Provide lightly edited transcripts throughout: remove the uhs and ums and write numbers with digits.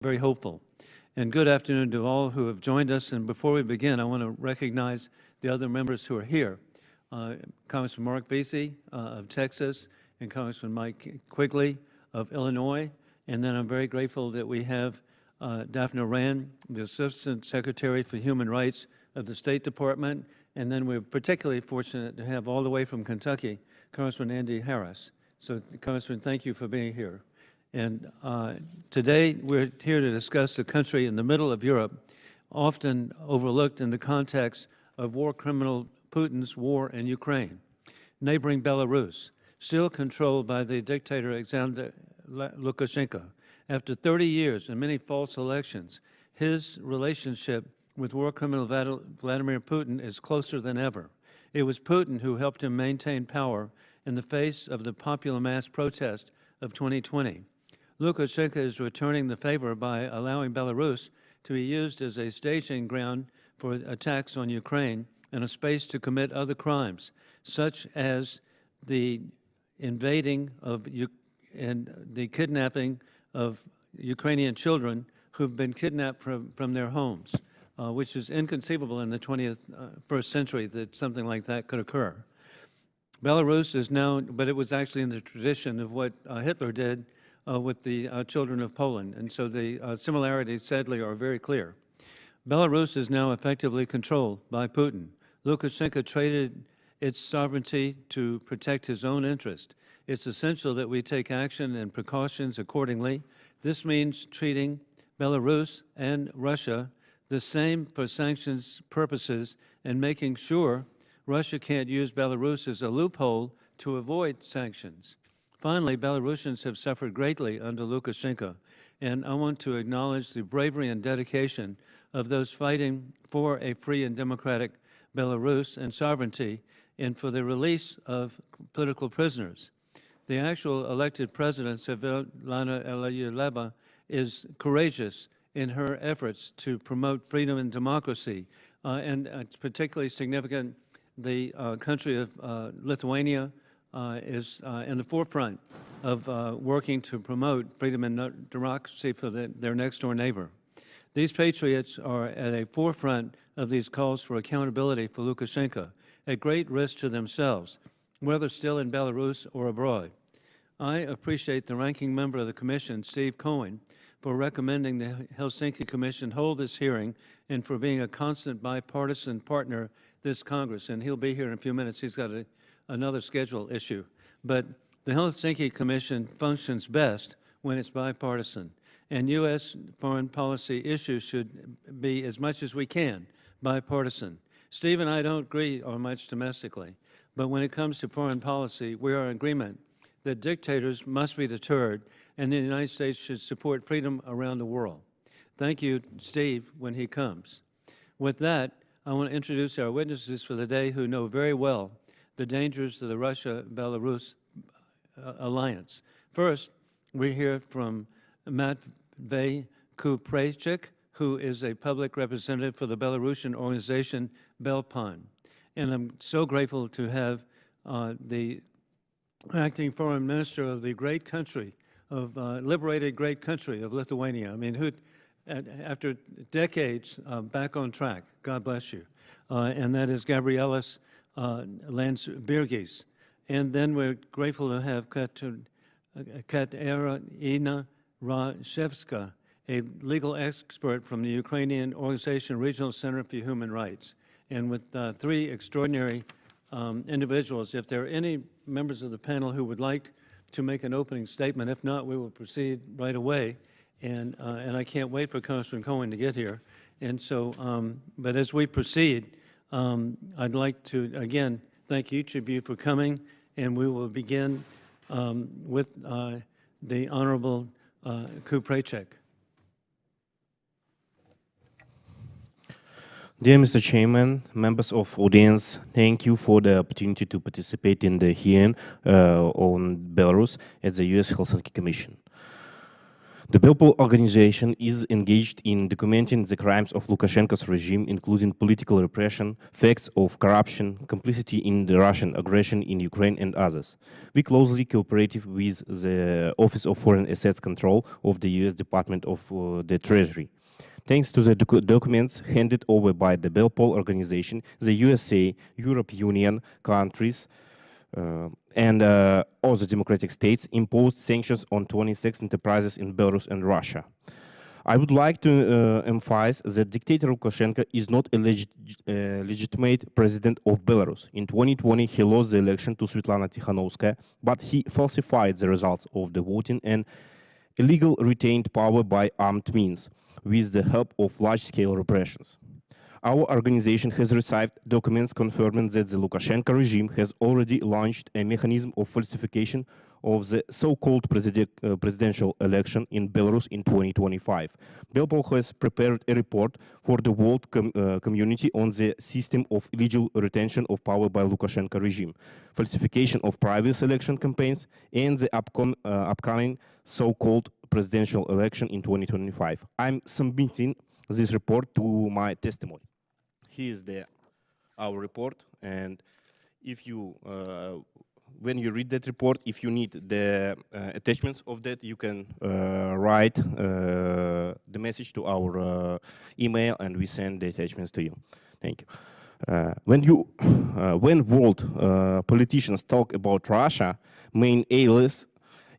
very hopeful. And good afternoon to all who have joined us. And before we begin, I want to recognize the other members who are here. Congressman Mark Vesey of Texas and Congressman Mike Quigley of Illinois. And then I'm very grateful that we have Daphne Rand, the Assistant Secretary for Human Rights of the State Department. And then we're particularly fortunate to have all the way from Kentucky, Congressman Andy Harris. So Congressman, thank you for being here. And today we're here to discuss the country in the middle of Europe, often overlooked in the context of war criminal Putin's war in Ukraine. Neighboring Belarus, still controlled by the dictator Alexander Lukashenko. After 30 years and many false elections, his relationship with war criminal Vladimir Putin is closer than ever. It was Putin who helped him maintain power in the face of the popular mass protest of 2020. Lukashenko is returning the favor by allowing Belarus to be used as a staging ground for attacks on Ukraine and a space to commit other crimes, such as the invading of and the kidnapping of Ukrainian children who've been kidnapped from their homes, which is inconceivable in the 21st century that something like that could occur. Belarus is now, but it was actually in the tradition of what Hitler did with the children of Poland, and so the similarities, sadly, are very clear. Belarus is now effectively controlled by Putin. Lukashenko traded its sovereignty to protect his own interest. It's essential that we take action and precautions accordingly. This means treating Belarus and Russia the same for sanctions purposes and making sure Russia can't use Belarus as a loophole to avoid sanctions. Finally, Belarusians have suffered greatly under Lukashenko, and I want to acknowledge the bravery and dedication of those fighting for a free and democratic Belarus and sovereignty, and for the release of political prisoners. The actual elected president, Svetlana Alexievna, is courageous in her efforts to promote freedom and democracy, and it's particularly significant the country of Lithuania is in the forefront of working to promote freedom and democracy for their next-door neighbor. These patriots are at a forefront of these calls for accountability for Lukashenko, at great risk to themselves, whether still in Belarus or abroad. I appreciate the ranking member of the Commission, Steve Cohen, for recommending the Helsinki Commission hold this hearing and for being a constant bipartisan partner this Congress. And he'll be here in a few minutes. He's got another schedule issue. But the Helsinki Commission functions best when it's bipartisan. And U.S. foreign policy issues should be, as much as we can, bipartisan. Steve and I don't agree on much domestically, but when it comes to foreign policy, we are in agreement that dictators must be deterred and the United States should support freedom around the world. Thank you, Steve, when he comes. With that, I want to introduce our witnesses for the day who know very well the dangers of the Russia-Belarus alliance. First, we hear from Matvei Kupreichyk, who is a public representative for the Belarusian organization BELPOL. And I'm so grateful to have the acting foreign minister of the great country, of liberated great country of Lithuania. I mean, who, after decades, back on track. God bless you. And that is Gabrielius Landsbergis. And then we're grateful to have Kateryna Rashevska, a legal expert from the Ukrainian organization Regional Center for Human Rights. And with three extraordinary individuals, if there are any members of the panel who would like to make an opening statement, if not, we will proceed right away. And I can't wait for Congressman Cohen to get here. And so, but as we proceed, I'd like to, again, thank each of you for coming, and we will begin with the Honorable Kupreichyk. Dear Mr. Chairman, members of audience, thank you for the opportunity to participate in the hearing on Belarus at the U.S. Helsinki Commission. The BELPOL organization is engaged in documenting the crimes of Lukashenko's regime, including political repression, facts of corruption, complicity in the Russian aggression in Ukraine, and others. We closely cooperate with the Office of Foreign Assets Control of the US Department of the Treasury. Thanks to the documents handed over by the BELPOL organization, the USA, European Union countries, and other democratic states imposed sanctions on 26 enterprises in Belarus and Russia. I would like to emphasize that dictator Lukashenko is not a legitimate president of Belarus. In 2020, he lost the election to Svetlana Tikhanovskaya, but he falsified the results of the voting and illegal retained power by armed means, with the help of large-scale repressions. Our organization has received documents confirming that the Lukashenko regime has already launched a mechanism of falsification of the so-called presidential election in Belarus in 2025. BELPOL has prepared a report for the world community on the system of illegal retention of power by Lukashenko regime, falsification of previous election campaigns, and the upcoming so-called presidential election in 2025. I'm submitting this report to my testimony. Here is our report, and if you, when you read that report, if you need the attachments of that, you can write the message to our email, and we send the attachments to you. Thank you. When world politicians talk about Russia, main allies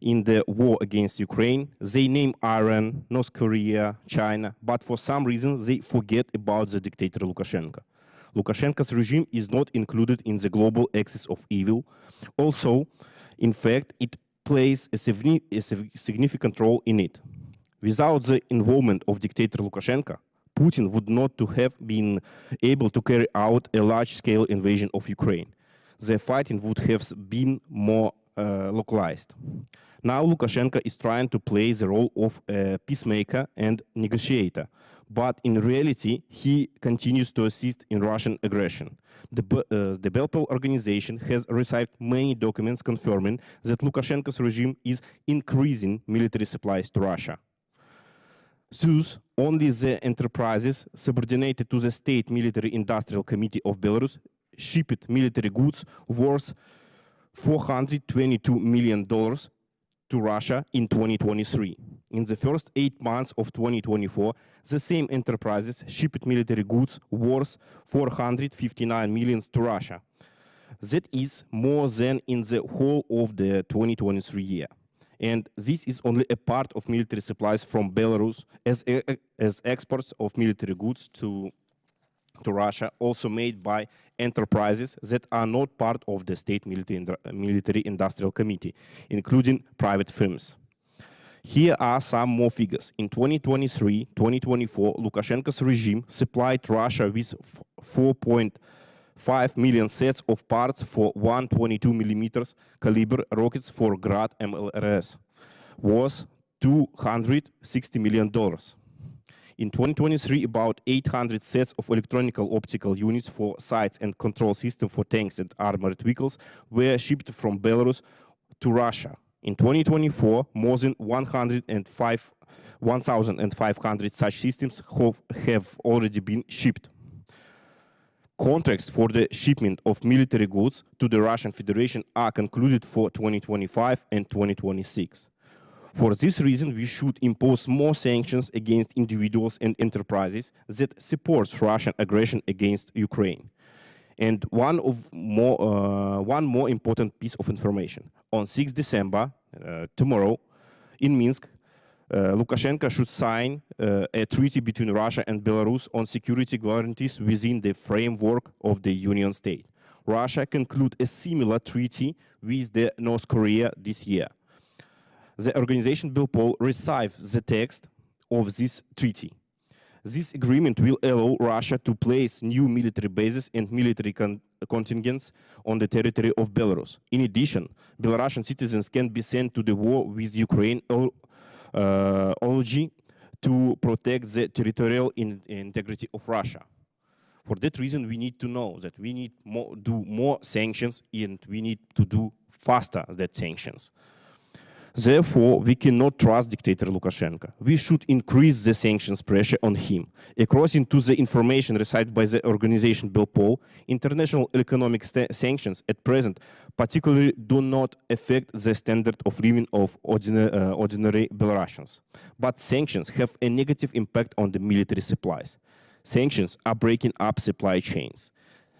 in the war against Ukraine, they name Iran, North Korea, China, but for some reason they forget about the dictator Lukashenko. Lukashenko's regime is not included in the global axis of evil. Also, in fact, it plays a significant role in it. Without the involvement of dictator Lukashenko, Putin would not have been able to carry out a large-scale invasion of Ukraine. The fighting would have been more localized. Now Lukashenko is trying to play the role of a peacemaker and negotiator, but in reality, he continues to assist in Russian aggression. The BELPOL organization has received many documents confirming that Lukashenko's regime is increasing military supplies to Russia. Thus, only the enterprises subordinated to the State Military Industrial Committee of Belarus shipped military goods worth $422 million to Russia in 2023. In the first 8 months of 2024, the same enterprises shipped military goods worth $459 million to Russia. That is more than in the whole of the 2023 year. And this is only a part of military supplies from Belarus as exports of military goods to Russia, also made by enterprises that are not part of the State Military Industrial Committee, including private firms. Here are some more figures. In 2023-2024, Lukashenko's regime supplied Russia with 4.5 million sets of parts for 122 millimeters caliber rockets for Grad MLRS, worth $260 million. In 2023, about 800 sets of electronical optical units for sights and control system for tanks and armored vehicles were shipped from Belarus to Russia. In 2024, more than 1,500 such systems have already been shipped. Contracts for the shipment of military goods to the Russian Federation are concluded for 2025 and 2026. For this reason, we should impose more sanctions against individuals and enterprises that supports Russian aggression against Ukraine. And one more important piece of information. On 6 December, tomorrow, in Minsk, Lukashenko should sign a treaty between Russia and Belarus on security guarantees within the framework of the Union State. Russia concluded a similar treaty with the North Korea this year. The organization BELPOL received the text of this treaty. This agreement will allow Russia to place new military bases and military contingents on the territory of Belarus. In addition, Belarusian citizens can be sent to the war with Ukraine only to protect the territorial integrity of Russia. For that reason, we need to know that we need do more sanctions, and we need to do faster that sanctions. Therefore, we cannot trust dictator Lukashenko. We should increase the sanctions pressure on him. According to the information received by the organization BELPOL, international economic sanctions at present particularly do not affect the standard of living of ordinary Belarusians. But sanctions have a negative impact on the military supplies. Sanctions are breaking up supply chains.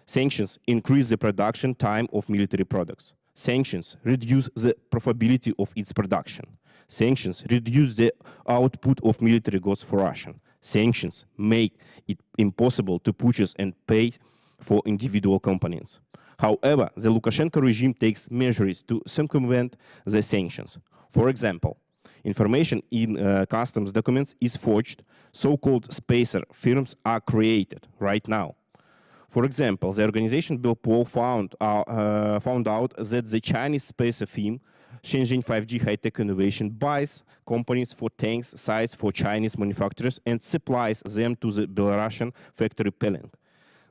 Sanctions increase the production time of military products. Sanctions reduce the profitability of its production. Sanctions reduce the output of military goods for Russia. Sanctions make it impossible to purchase and pay for individual components. However, the Lukashenko regime takes measures to circumvent the sanctions. For example, information in customs documents is forged, so-called spacer firms are created right now. For example, the organization BELPOL found out that the Chinese spacer firm Shenzhen 5G High-Tech Innovation buys companies for tanks sized for Chinese manufacturers and supplies them to the Belarusian factory Peleng.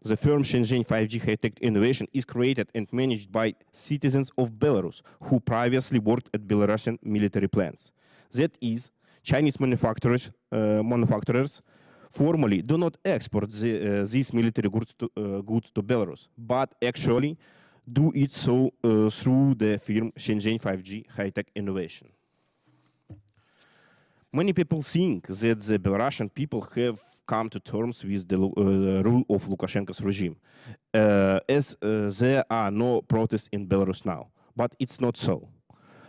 The firm Shenzhen 5G High-Tech Innovation is created and managed by citizens of Belarus who previously worked at Belarusian military plants. That is, Chinese manufacturers formally do not export these military goods to Belarus, but actually do it so through the firm Shenzhen 5G High-Tech Innovation. Many people think that the Belarusian people have come to terms with the rule of Lukashenko's regime, as there are no protests in Belarus now. But it's not so.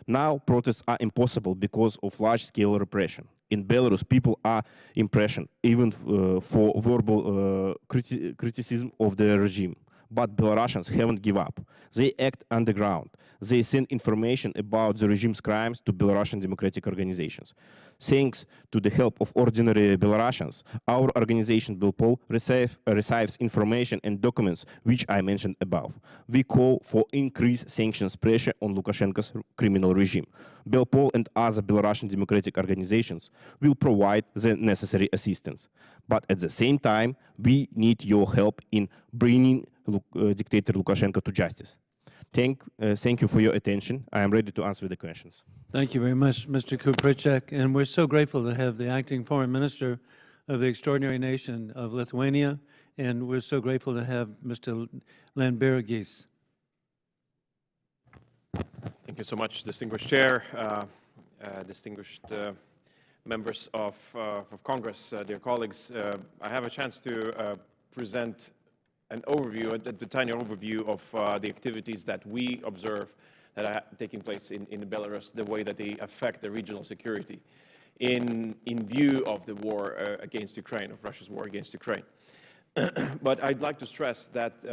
Now protests are impossible because of large-scale repression. In Belarus, people are imprisoned, even for verbal criticism of the regime. But Belarusians haven't given up. They act underground. They send information about the regime's crimes to Belarusian democratic organizations. Thanks to the help of ordinary Belarusians, our organization BELPOL receives information and documents which I mentioned above. We call for increased sanctions pressure on Lukashenko's criminal regime. BELPOL and other Belarusian democratic organizations will provide the necessary assistance. But at the same time, we need your help in bringing dictator Lukashenko to justice. Thank you for your attention. I am ready to answer the questions. Thank you very much, Mr. Kupreichyk, and we're so grateful to have the acting foreign minister of the extraordinary nation of Lithuania, and we're so grateful to have Mr. Landsbergis. Thank you so much, distinguished chair, distinguished members of Congress, dear colleagues. I have a chance to present an overview, a tiny overview of the activities that we observe that are taking place in Belarus, the way that they affect the regional security in view of the war against Ukraine, of Russia's war against Ukraine. But I'd like to stress that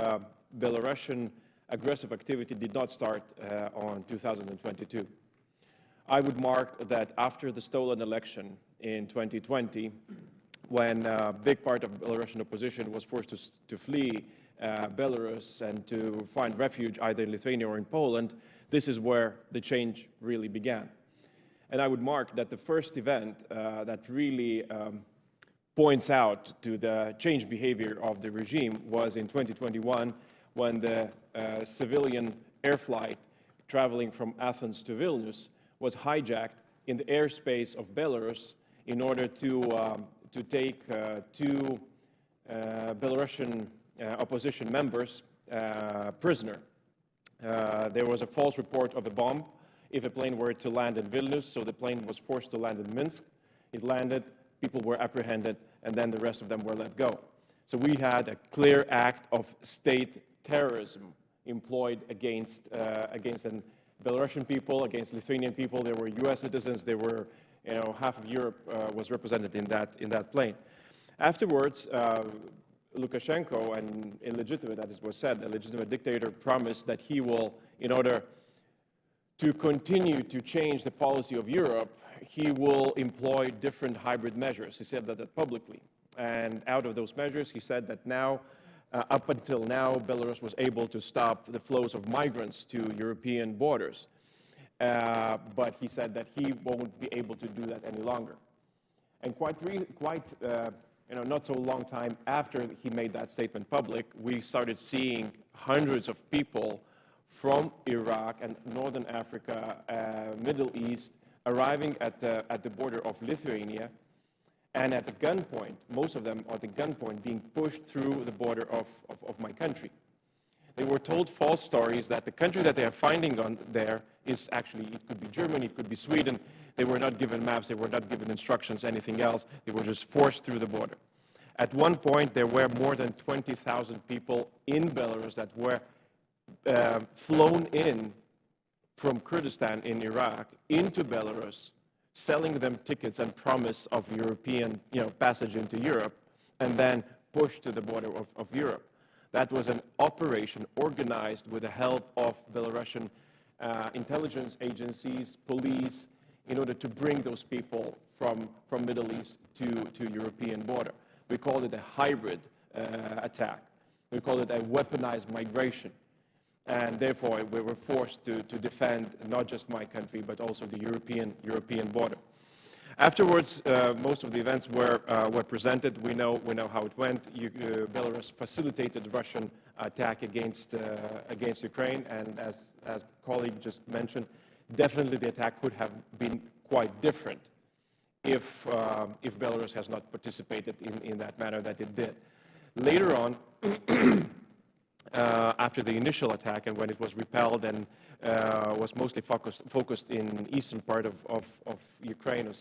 Belarusian aggressive activity did not start on 2022. I would mark that after the stolen election in 2020, when a big part of Belarusian opposition was forced to flee Belarus and to find refuge either in Lithuania or in Poland, this is where the change really began. And I would mark that the first event that really points out to the changed behavior of the regime was in 2021, when the civilian air flight traveling from Athens to Vilnius was hijacked in the airspace of Belarus in order to take two Belarusian opposition members prisoner. There was a false report of a bomb if a plane were to land in Vilnius, so the plane was forced to land in Minsk. It landed, people were apprehended, and then the rest of them were let go. So we had a clear act of state terrorism employed against Belarusian people, against Lithuanian people. There were US citizens, there were, half of Europe was represented in that plane. Afterwards, Lukashenko, and illegitimate, as it was said, a legitimate dictator, promised that he will, in order to continue to change the policy of Europe, he will employ different hybrid measures. He said that publicly. And out of those measures, he said that now, up until now, Belarus was able to stop the flows of migrants to European borders. But he said that he won't be able to do that any longer. And not so long time after he made that statement public, we started seeing hundreds of people from Iraq and Northern Africa, Middle East, arriving at the border of Lithuania, and at the gunpoint, most of them at the gunpoint, being pushed through the border of my country. They were told false stories that the country that they are finding on there is actually, it could be Germany, it could be Sweden. They were not given maps, they were not given instructions, anything else. They were just forced through the border. At one point, there were more than 20,000 people in Belarus that were flown in from Kurdistan in Iraq into Belarus, selling them tickets and promise of European passage into Europe, and then pushed to the border of Europe. That was an operation organized with the help of Belarusian intelligence agencies, police, in order to bring those people from Middle East to European border. We called it a hybrid attack. We called it a weaponized migration. And therefore, we were forced to defend not just my country, but also the European border. Afterwards, most of the events were presented. We know how it went. Belarus facilitated the Russian attack against Ukraine, and as colleague just mentioned, definitely the attack could have been quite different if Belarus has not participated in that manner that it did. Later on, after the initial attack and when it was repelled and was mostly focused in eastern part of Ukraine,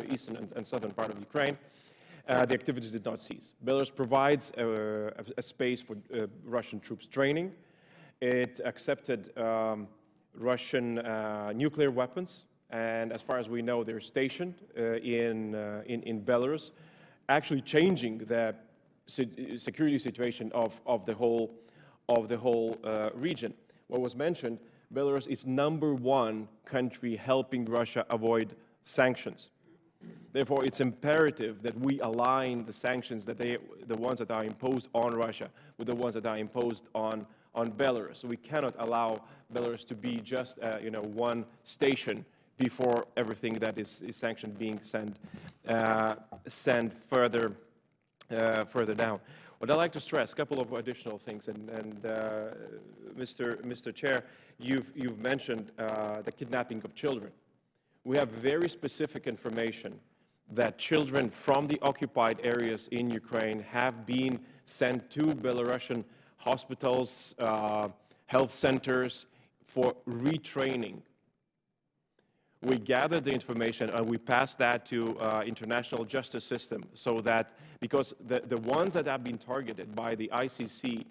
eastern and southern part of Ukraine, the activities did not cease. Belarus provides a space for Russian troops training. It accepted Russian nuclear weapons, and as far as we know, they're stationed in Belarus, actually changing the security situation of the whole region. What was mentioned, Belarus is #1 country helping Russia avoid sanctions. Therefore, it's imperative that we align the sanctions the ones that are imposed on Russia with the ones that are imposed on Belarus. So we cannot allow Belarus to be just one station before everything that is sanctioned being sent further down. What I'd like to stress, a couple of additional things, and Mr. Chair, you've mentioned the kidnapping of children. We have very specific information that children from the occupied areas in Ukraine have been sent to Belarusian hospitals, health centers for retraining. We gathered the information and we passed that to international justice system, so that, because the ones that have been targeted by the ICC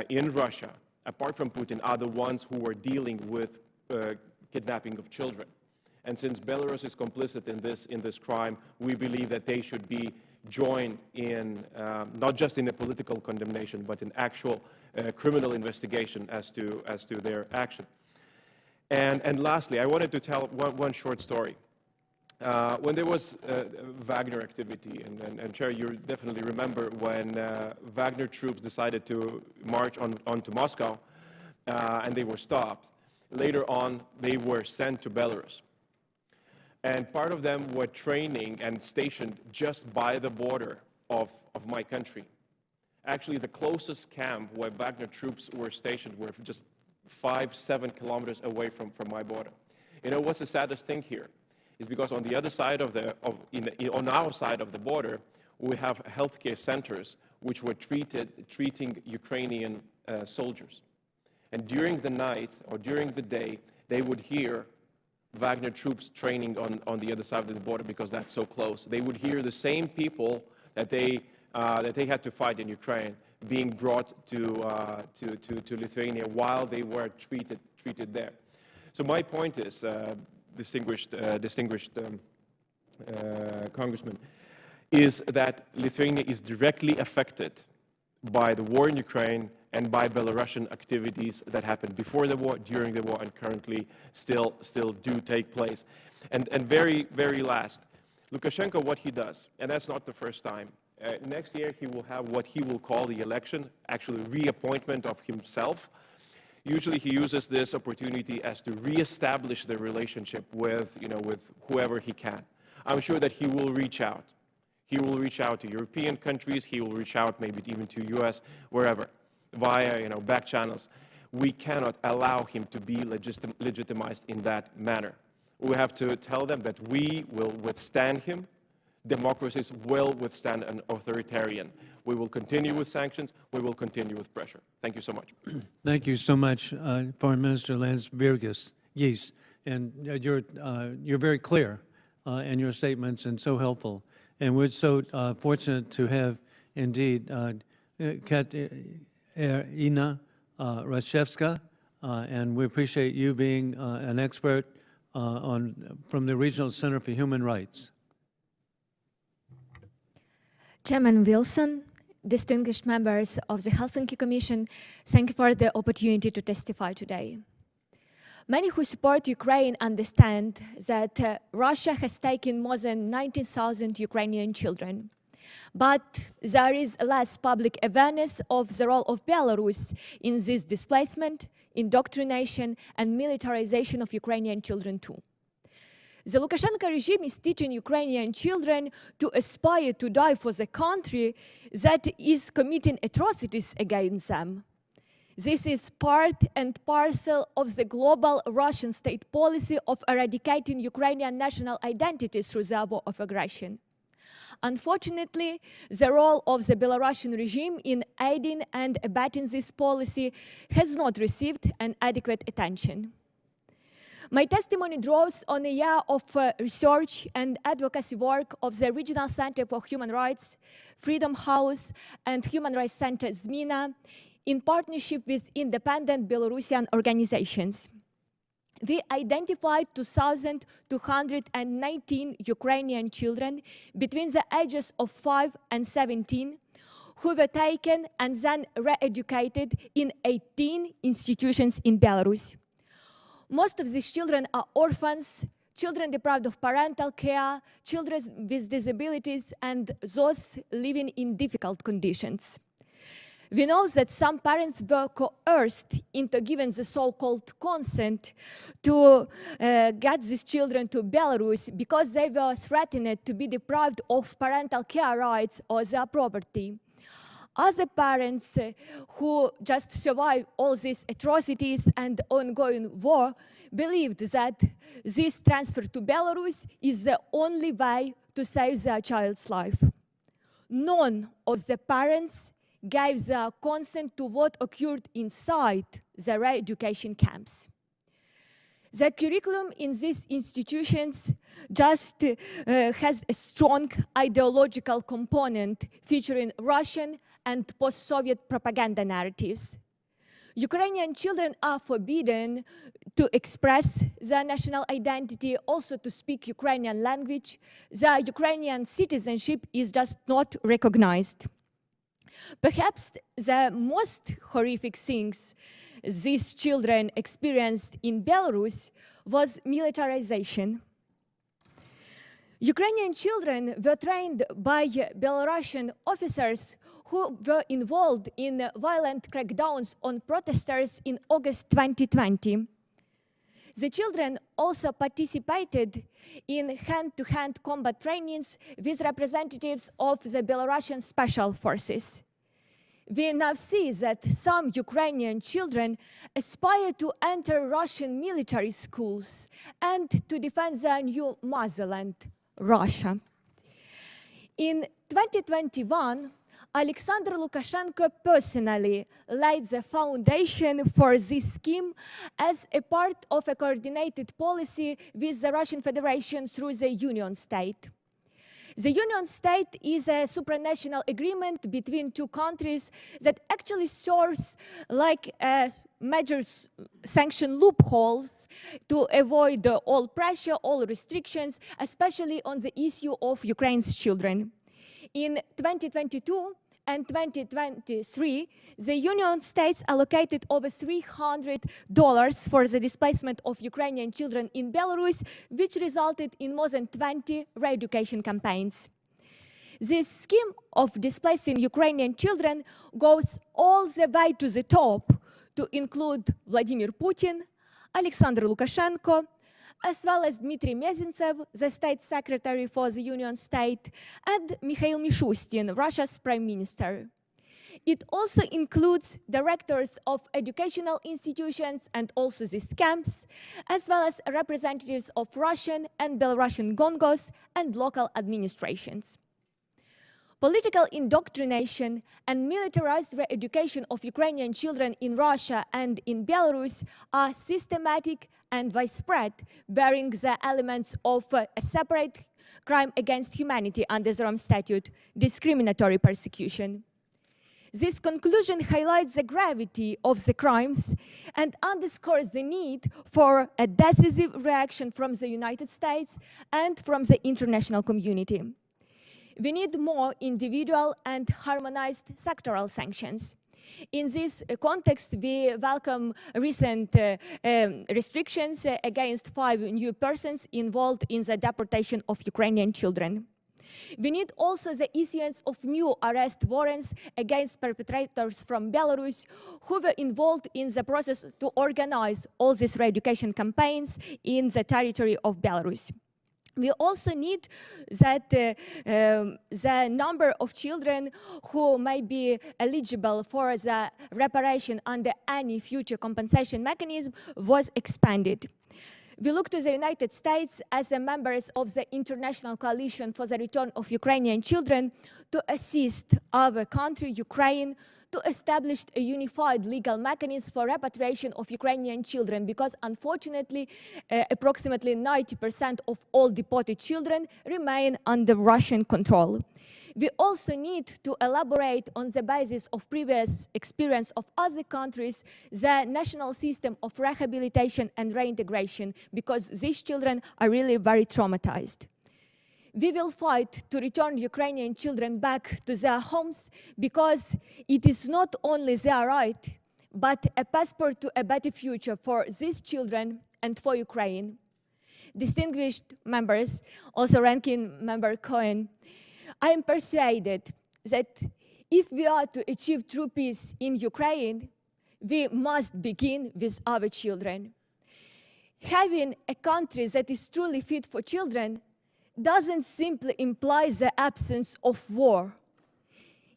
in Russia, apart from Putin, are the ones who are dealing with kidnapping of children. And since Belarus is complicit in this crime, we believe that they should be joined in, not just in a political condemnation, but in actual criminal investigation as to their action. And lastly, I wanted to tell one short story. When there was Wagner activity, and Chair, you definitely remember when Wagner troops decided to march onto Moscow, and they were stopped. Later on, they were sent to Belarus. And part of them were training and stationed just by the border of my country. Actually, the closest camp where Wagner troops were stationed were just 5-7 kilometers away from my border. You know what's the saddest thing here? Is because on the other side on our side of the border, we have healthcare centers which were treating Ukrainian soldiers. And during the night or during the day, they would hear Wagner troops training on the other side of the border, because that's so close. They would hear the same people that they had to fight in Ukraine being brought to Lithuania while they were treated there. So my point is, distinguished Congressman, is that Lithuania is directly affected by the war in Ukraine and by Belarusian activities that happened before the war, during the war, and currently still do take place. And very, very last, Lukashenko, what he does, and that's not the first time. Next year, he will have what he will call the election, actually reappointment of himself. Usually, he uses this opportunity as to reestablish the relationship with whoever he can. I'm sure that he will reach out. He will reach out to European countries. He will reach out maybe even to U.S., wherever, via back channels. We cannot allow him to be legitimized in that manner. We have to tell them that we will withstand him. Democracies will withstand an authoritarian. We will continue with sanctions. We will continue with pressure. Thank you so much. Thank you so much, Foreign Minister Landsbergis. Yes, and you're very clear in your statements and so helpful. And we're so fortunate to have, indeed, Kateryna Rashevska, and we appreciate you being an expert from the Regional Center for Human Rights. Chairman Wilson, distinguished members of the Helsinki Commission, thank you for the opportunity to testify today. Many who support Ukraine understand that Russia has taken more than 19,000 Ukrainian children. But there is less public awareness of the role of Belarus in this displacement, indoctrination, and militarization of Ukrainian children too. The Lukashenko regime is teaching Ukrainian children to aspire to die for the country that is committing atrocities against them. This is part and parcel of the global Russian state policy of eradicating Ukrainian national identity through the war of aggression. Unfortunately, the role of the Belarusian regime in aiding and abetting this policy has not received an adequate attention. My testimony draws on a year of research and advocacy work of the Regional Center for Human Rights, Freedom House, and Human Rights Center Zmina in partnership with independent Belarusian organizations. We identified 2,219 Ukrainian children between the ages of 5 and 17 who were taken and then re-educated in 18 institutions in Belarus. Most of these children are orphans, children deprived of parental care, children with disabilities, and those living in difficult conditions. We know that some parents were coerced into giving the so-called consent to get these children to Belarus because they were threatened to be deprived of parental care rights or their property. Other parents who just survived all these atrocities and ongoing war believed that this transfer to Belarus is the only way to save their child's life. None of the parents gave their consent to what occurred inside the re-education camps. The curriculum in these institutions just has a strong ideological component featuring Russian and post-Soviet propaganda narratives. Ukrainian children are forbidden to express their national identity, also to speak Ukrainian language. Their Ukrainian citizenship is just not recognized. Perhaps the most horrific things these children experienced in Belarus was militarization. Ukrainian children were trained by Belarusian officers who were involved in violent crackdowns on protesters in August 2020. The children also participated in hand-to-hand combat trainings with representatives of the Belarusian special forces. We now see that some Ukrainian children aspire to enter Russian military schools and to defend their new motherland, Russia. In 2021, Alexander Lukashenko personally laid the foundation for this scheme as a part of a coordinated policy with the Russian Federation through the Union State. The Union State is a supranational agreement between two countries that actually serves like major sanction loopholes to avoid all pressure, all restrictions, especially on the issue of Ukraine's children. In 2022 and 2023, the Union States allocated over $300 for the displacement of Ukrainian children in Belarus, which resulted in more than 20 re-education campaigns. This scheme of displacing Ukrainian children goes all the way to the top to include Vladimir Putin, Alexander Lukashenko, as well as Dmitry Mezintsev, the State Secretary for the Union State, and Mikhail Mishustin, Russia's Prime Minister. It also includes directors of educational institutions and also these camps, as well as representatives of Russian and Belarusian Gongos and local administrations. Political indoctrination and militarized re-education of Ukrainian children in Russia and in Belarus are systematic and widespread, bearing the elements of a separate crime against humanity under the Rome Statute, discriminatory persecution. This conclusion highlights the gravity of the crimes and underscores the need for a decisive reaction from the United States and from the international community. We need more individual and harmonized sectoral sanctions. In this context, we welcome recent restrictions against 5 new persons involved in the deportation of Ukrainian children. We need also the issuance of new arrest warrants against perpetrators from Belarus who were involved in the process to organize all these re-education campaigns in the territory of Belarus. We also need that the number of children who may be eligible for the reparation under any future compensation mechanism was expanded. We look to the United States as the members of the International Coalition for the Return of Ukrainian Children to assist our country, Ukraine, to establish a unified legal mechanism for repatriation of Ukrainian children, because unfortunately, approximately 90% of all deported children remain under Russian control. We also need to elaborate on the basis of previous experience of other countries, the national system of rehabilitation and reintegration, because these children are really very traumatized. We will fight to return Ukrainian children back to their homes because it is not only their right, but a passport to a better future for these children and for Ukraine. Distinguished members, also Ranking Member Cohen, I am persuaded that if we are to achieve true peace in Ukraine, we must begin with our children. Having a country that is truly fit for children doesn't simply imply the absence of war.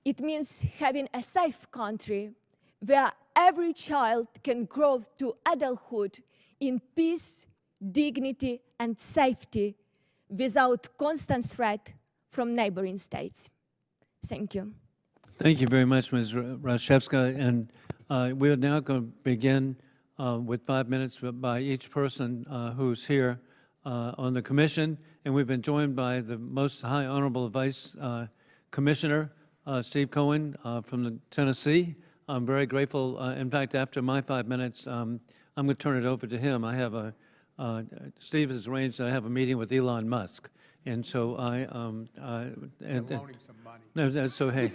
It means having a safe country where every child can grow to adulthood in peace, dignity, and safety without constant threat from neighboring states. Thank you. Thank you very much, Ms. Rashevska. And we're now going to begin with 5 minutes by each person who's here on the commission. And we've been joined by the Most High Honorable Vice Commissioner, Steve Cohen from Tennessee. I'm very grateful. In fact, after my 5 minutes, I'm going to turn it over to him. I have Steve has arranged that I have a meeting with Elon Musk. And so I, loan him some money. no, so hey,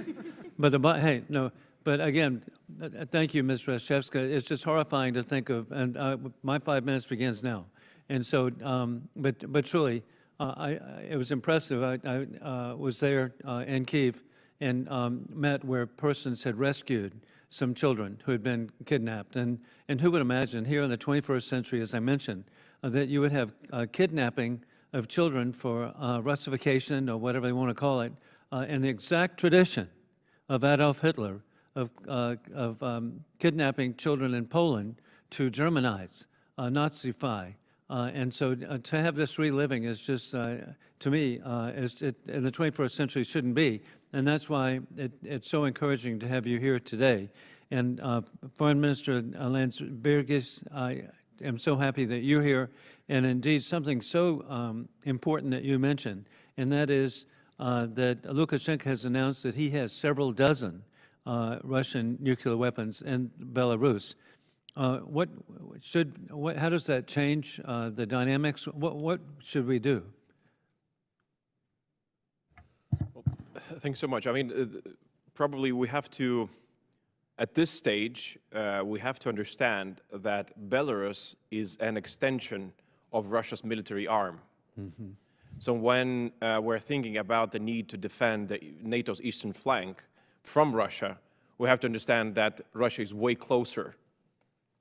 but again, thank you, Ms. Rashevska. It's just horrifying to think of, and my 5 minutes begins now. And so, but truly, it was impressive. I was there in Kyiv and met where persons had rescued some children who had been kidnapped. And who would imagine here in the 21st century, as I mentioned, that you would have kidnapping of children for Russification or whatever they want to call it, in the exact tradition of Adolf Hitler of kidnapping children in Poland to Germanize, Nazify. And so to have this reliving is just, to me, in the 21st century shouldn't be. And that's why it's so encouraging to have you here today. And Foreign Minister Landsbergis, I am so happy that you're here. And indeed, something so important that you mentioned, and that is that Lukashenko has announced that he has several dozen Russian nuclear weapons in Belarus. How does that change the dynamics? What should we do? Well, thanks so much. I mean, probably we have to, at this stage, we have to understand that Belarus is an extension of Russia's military arm. Mm-hmm. So when we're thinking about the need to defend NATO's eastern flank from Russia, we have to understand that Russia is way closer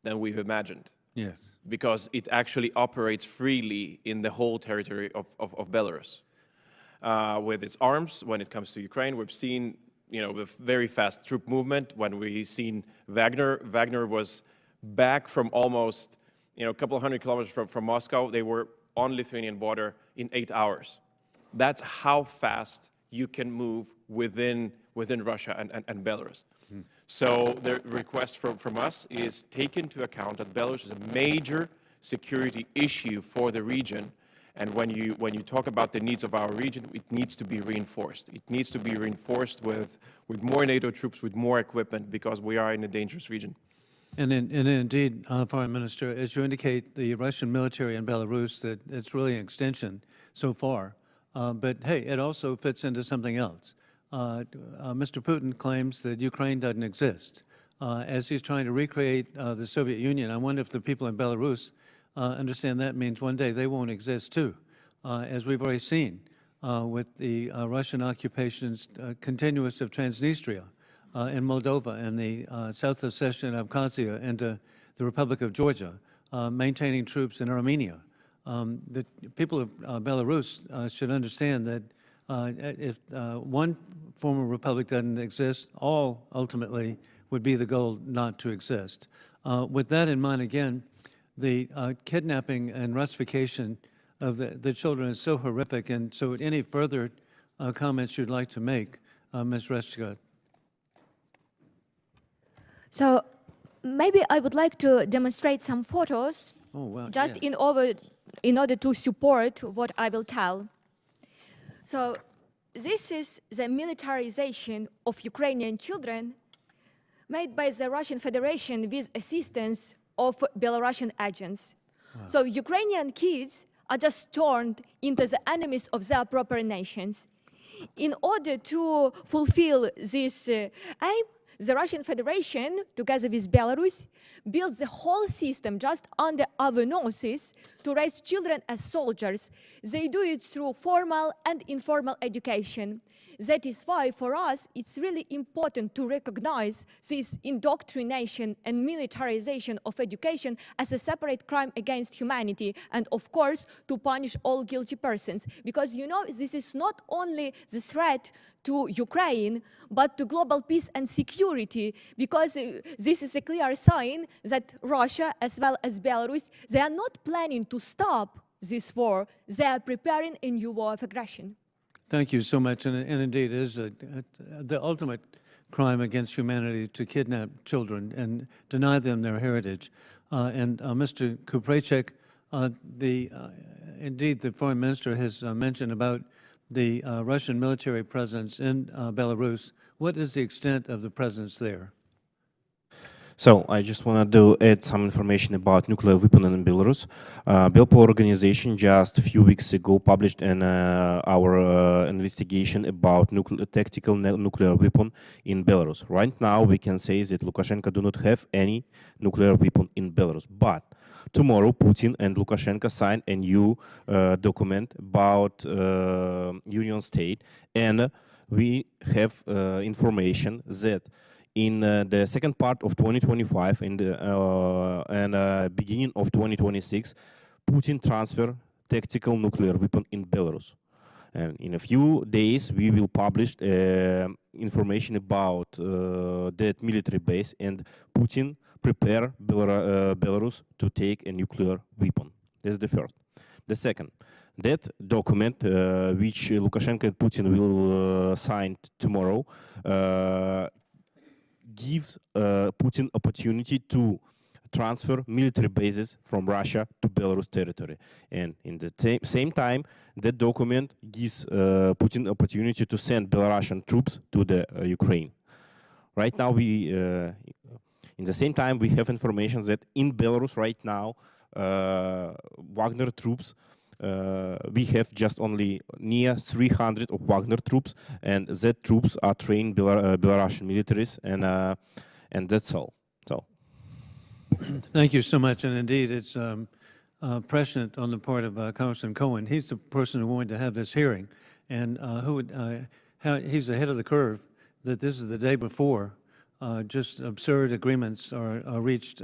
than we've imagined. Yes. Because it actually operates freely in the whole territory of Belarus. With its arms, when it comes to Ukraine, we've seen with very fast troop movement. When we seen Wagner was back from almost, a couple of hundred kilometers from Moscow. They were on Lithuanian border in 8 hours. That's how fast you can move within Russia and Belarus. So the request from us is take into account that Belarus is a major security issue for the region. And when you talk about the needs of our region, it needs to be reinforced. It needs to be reinforced with more NATO troops, with more equipment, because we are in a dangerous region. And indeed, Foreign Minister, as you indicate, the Russian military in Belarus, that it's really an extension so far. But hey, it also fits into something else. Mr. Putin claims that Ukraine doesn't exist. As he's trying to recreate the Soviet Union, I wonder if the people in Belarus understand that means one day they won't exist too, as we've already seen with the Russian occupations continuous of Transnistria in Moldova and the South Ossetia and Abkhazia and the Republic of Georgia, maintaining troops in Armenia. The people of Belarus should understand that if one former republic doesn't exist, all ultimately would be the goal not to exist. With that in mind, again, the kidnapping and Russification of the children is so horrific. And so any further comments you'd like to make, Ms. Rashevska? So maybe I would like to demonstrate some photos, Oh, wow. just yeah. in order to support what I will tell. So this is the militarization of Ukrainian children made by the Russian Federation with assistance of Belarusian agents. Wow. So Ukrainian kids are just turned into the enemies of their proper nations. In order to fulfill this aim, the Russian Federation, together with Belarus, built the whole system just under our noses to raise children as soldiers. They do it through formal and informal education. That is why, for us, it's really important to recognize this indoctrination and militarization of education as a separate crime against humanity, and of course, to punish all guilty persons. Because, this is not only the threat to Ukraine, but to global peace and security, because this is a clear sign that Russia, as well as Belarus, they are not planning to stop this war. They are preparing a new war of aggression. Thank you so much. And indeed, it is the ultimate crime against humanity to kidnap children and deny them their heritage. Mr. Kupreichyk, indeed, the Foreign Minister has mentioned about the Russian military presence in Belarus. What is the extent of the presence there? So I just want to add some information about nuclear weapon in Belarus. BELPOL organization just a few weeks ago published our investigation about tactical nuclear weapon in Belarus. Right now, we can say that Lukashenko do not have any nuclear weapon in Belarus. But tomorrow, Putin and Lukashenko signed a new document about Union State, and we have information that in the second part of 2025 and beginning of 2026, Putin transfer tactical nuclear weapon in Belarus. And in a few days, we will publish information about that military base, and Putin prepare Belarus to take a nuclear weapon. That's the first. The second, that document, which Lukashenko and Putin will sign tomorrow, gives Putin opportunity to transfer military bases from Russia to Belarus territory. And in the same time, that document gives Putin opportunity to send Belarusian troops to the Ukraine. Right now, in the same time, we have information that in Belarus right now, Wagner troops, we have just only near 300 of Wagner troops, and that troops are trained Belarusian militaries, and that's all. So, Thank you so much. And indeed, it's prescient on the part of Congressman Cohen. He's the person who wanted to have this hearing, and he's ahead of the curve. That this is the day before, just absurd agreements are reached,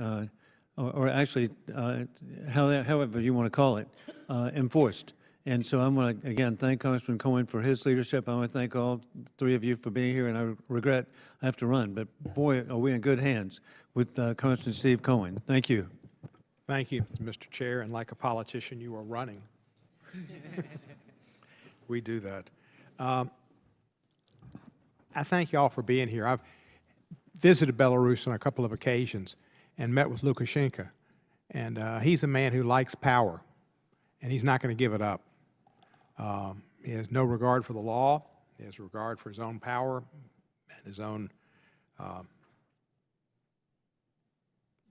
or actually, however you want to call it, enforced. And so I want to, again, thank Congressman Cohen for his leadership. I want to thank all three of you for being here, and I regret I have to run, but boy, are we in good hands with Congressman Steve Cohen. Thank you. Thank you, Mr. Chair, and like a politician, you are running. We do that. I thank you all for being here. I've visited Belarus on a couple of occasions and met with Lukashenko, and he's a man who likes power, and he's not going to give it up. He has no regard for the law. He has regard for his own power and his own,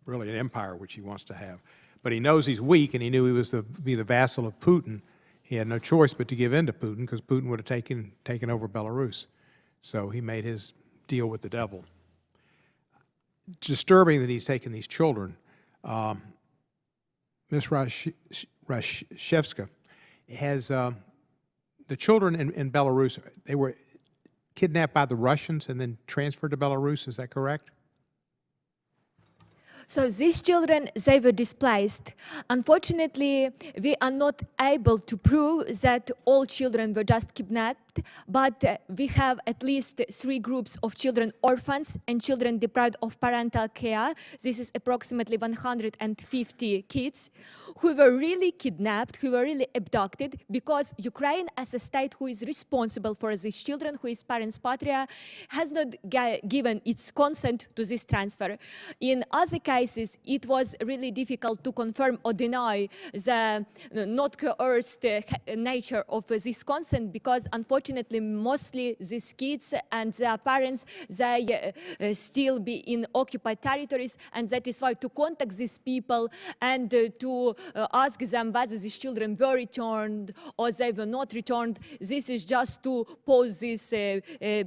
really an empire which he wants to have. But he knows he's weak, and he knew he was to be the vassal of Putin. He had no choice but to give in to Putin, because Putin would have taken over Belarus. So he made his deal with the devil. It's disturbing that he's taken these children. Ms. Rashevska has the children in Belarus. They were kidnapped by the Russians and then transferred to Belarus. Is that correct? So these children, they were displaced. Unfortunately, we are not able to prove that all children were just kidnapped, but we have at least 3 groups of children orphans and children deprived of parental care. This is approximately 150 kids who were really kidnapped, who were really abducted, because Ukraine, as a state who is responsible for these children, who is parents patria, has not given its consent to this transfer. In other cases, it was really difficult to confirm or deny the not coerced nature of this consent, because unfortunately, mostly these kids and their parents, they still be in occupied territories, and that is why to contact these people and to ask them whether these children were returned or they were not returned, this is just to pose these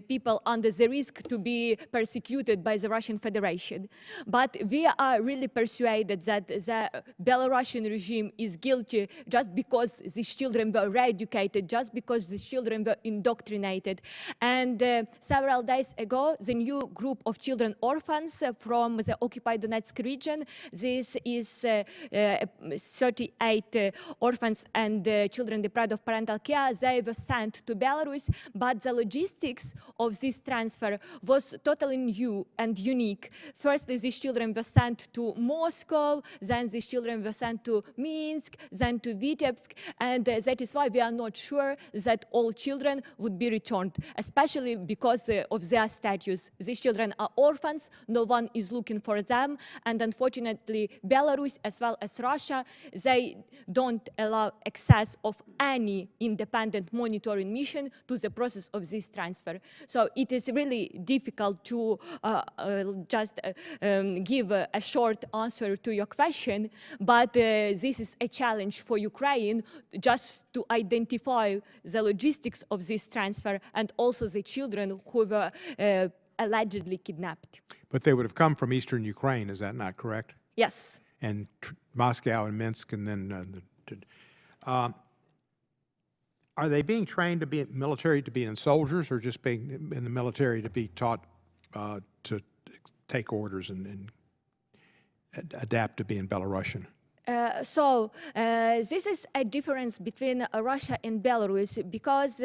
people under the risk to be persecuted by the Russian Federation. But we are really persuaded that the Belarusian regime is guilty just because these children were re-educated, just because these children were indoctrinated. And several days ago, the new group of children orphans from the occupied Donetsk region, this is 38 orphans and children deprived of parental care, they were sent to Belarus, but the logistics of this transfer was totally new and unique. Firstly, these children were sent to Moscow, then these children were sent to Minsk, then to Vitebsk, and that is why we are not sure that all children would be returned, especially because of their status. These children are orphans, no one is looking for them, and unfortunately Belarus as well as Russia, they don't allow access of any independent monitoring mission to the process of this transfer. So it is really difficult to just give a short answer to your question, but this is a challenge for Ukraine just to identify the logistics of this transfer and also the children who were allegedly kidnapped. But they would have come from eastern Ukraine, is that not correct? Yes. And Moscow and Minsk, and then are they being trained to be in military, to be in soldiers, or just being in the military to be taught to take orders and adapt to being Belarusian? This is a difference between Russia and Belarus, because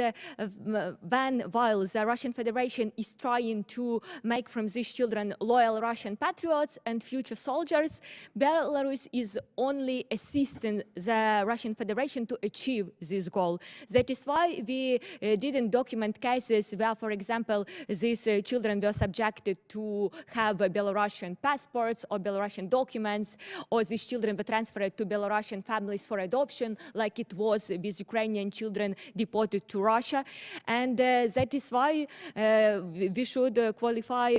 while the Russian Federation is trying to make from these children loyal Russian patriots and future soldiers, Belarus is only assisting the Russian Federation to achieve this goal. That is why we didn't document cases where, for example, these children were subjected to have Belarusian passports or Belarusian documents, or these children were transferred to Belarusian families for adoption, like it was with Ukrainian children deported to Russia. And that is why we should qualify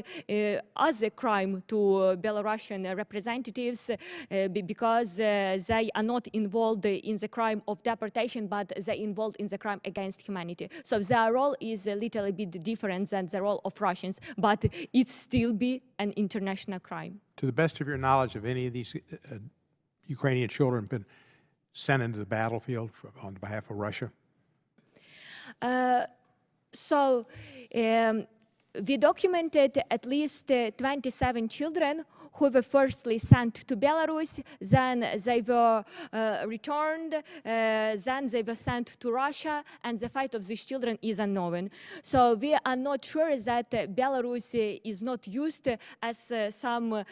as a crime to Belarusian representatives, because they are not involved in the crime of deportation, but they're involved in the crime against humanity. So their role is a little bit different than the role of Russians, but it still be an international crime. To the best of your knowledge, have any of these Ukrainian children been sent into the battlefield on behalf of Russia? We documented at least 27 children who were firstly sent to Belarus, then they were returned, then they were sent to Russia, and the fate of these children is unknown. So we are not sure that Belarus is not used as some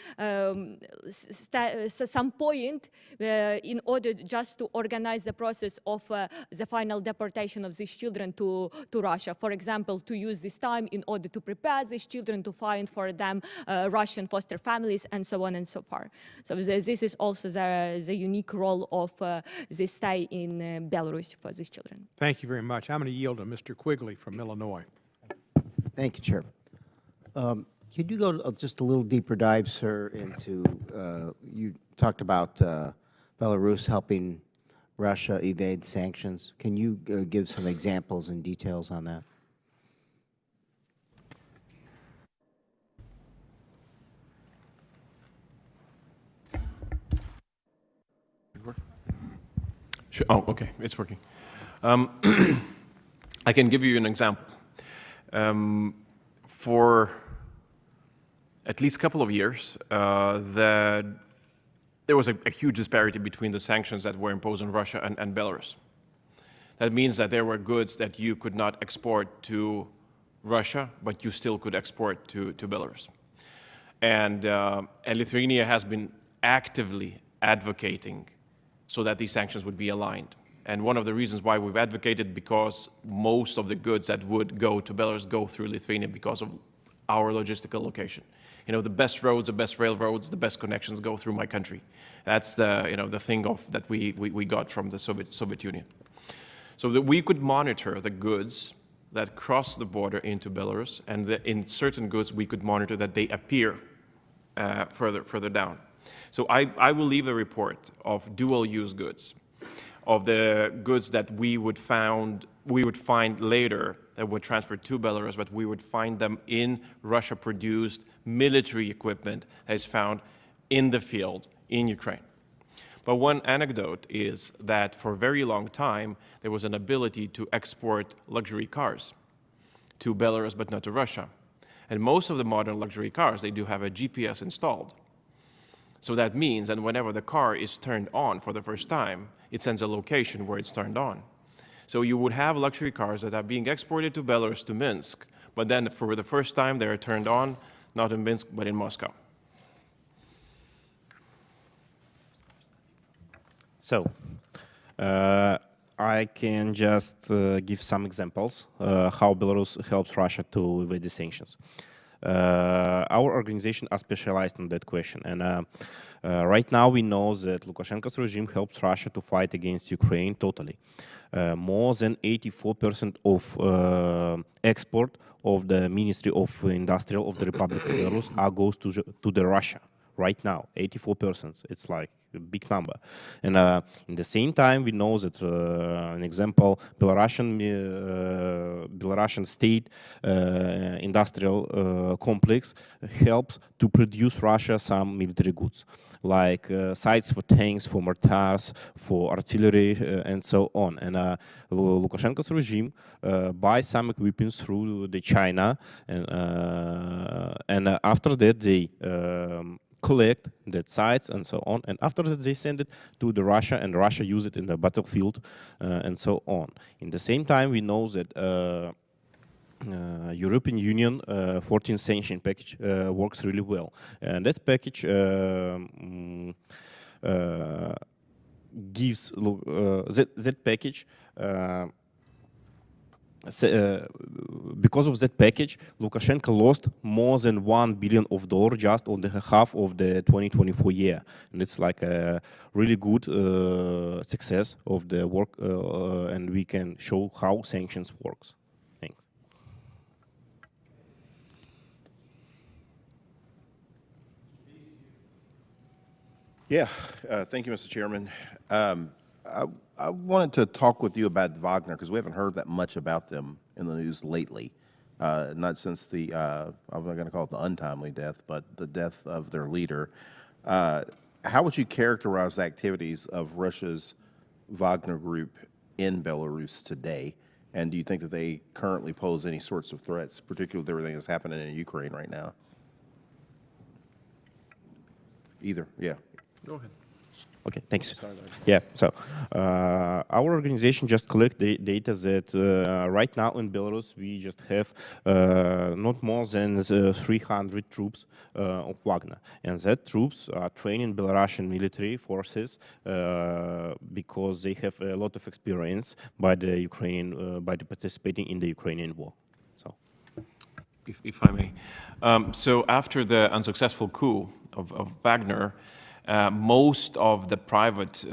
point in order just to organize the process of the final deportation of these children to Russia. For example, to use this time in order to prepare these children, to find for them Russian foster families, and so on and so forth. So this is also the unique role of the stay in Belarus for these children. Thank you very much. I'm going to yield to Mr. Quigley from Illinois. Thank you, Chair. Could you go just a little deeper dive, sir, into, you talked about Belarus helping Russia evade sanctions. Can you give some examples and details on that? Sure. Oh, okay, it's working. I can give you an example. For at least a couple of years, there was a huge disparity between the sanctions that were imposed on Russia and Belarus. That means that there were goods that you could not export to Russia, but you still could export to Belarus. And Lithuania has been actively advocating so that these sanctions would be aligned. And one of the reasons why we've advocated, because most of the goods that would go to Belarus go through Lithuania because of our logistical location. You know, the best roads, the best railroads, the best connections go through my country. That's the, you know, the thing that we got from the Soviet Union. So that we could monitor the goods that cross the border into Belarus, and in certain goods we could monitor that they appear further down. So I will leave a report of dual-use goods, of the goods that we would find later that were transferred to Belarus, but we would find them in Russia-produced military equipment that is found in the field in Ukraine. But one anecdote is that for a very long time, there was an ability to export luxury cars to Belarus, but not to Russia. And most of the modern luxury cars, they do have a GPS installed. So that means that whenever the car is turned on for the first time, it sends a location where it's turned on. So you would have luxury cars that are being exported to Belarus, to Minsk, but then for the first time they are turned on, not in Minsk, but in Moscow. So, I can just give some examples how Belarus helps Russia to evade the sanctions. Our organization are specialized on that question, and right now we know that Lukashenko's regime helps Russia to fight against Ukraine totally. More than 84% of export of the Ministry of Industrial of the Republic of Belarus goes to the Russia. Right now, 84%. It's like a big number. And in the same time, we know that, an example, Belarusian state industrial complex helps to produce Russia some military goods, like sights for tanks, for mortars, for artillery, and so on. And Lukashenko's regime buys some equipment through the China, and after that they collect that sites and so on, and after that they send it to the Russia, and Russia use it in the battlefield and so on. In the same time, we know that European Union 14th sanction package works really well, and that package gives that package. Because of that package, Lukashenko lost more than $1 billion just on the half of the 2024 year, and it's like a really good success of the work, and we can show how sanctions works. Thanks. Yeah, thank you, Mr. Chairman. I wanted to talk with you about Wagner, because we haven't heard that much about them in the news lately. Not since the, I'm not going to call it the untimely death, but the death of their leader. How would you characterize the activities of Russia's Wagner group in Belarus today? And do you think that they currently pose any sorts of threats, particularly with everything that's happening in Ukraine right now? Either, yeah. Go ahead. Okay, thanks. Yeah, so our organization just collect the data that right now in Belarus we just have not more than 300 troops of Wagner, and that troops are training Belarusian military forces because they have a lot of experience by the Ukrainian by the participating in the Ukrainian war. So, If I may. So after the unsuccessful coup of Wagner, most of the private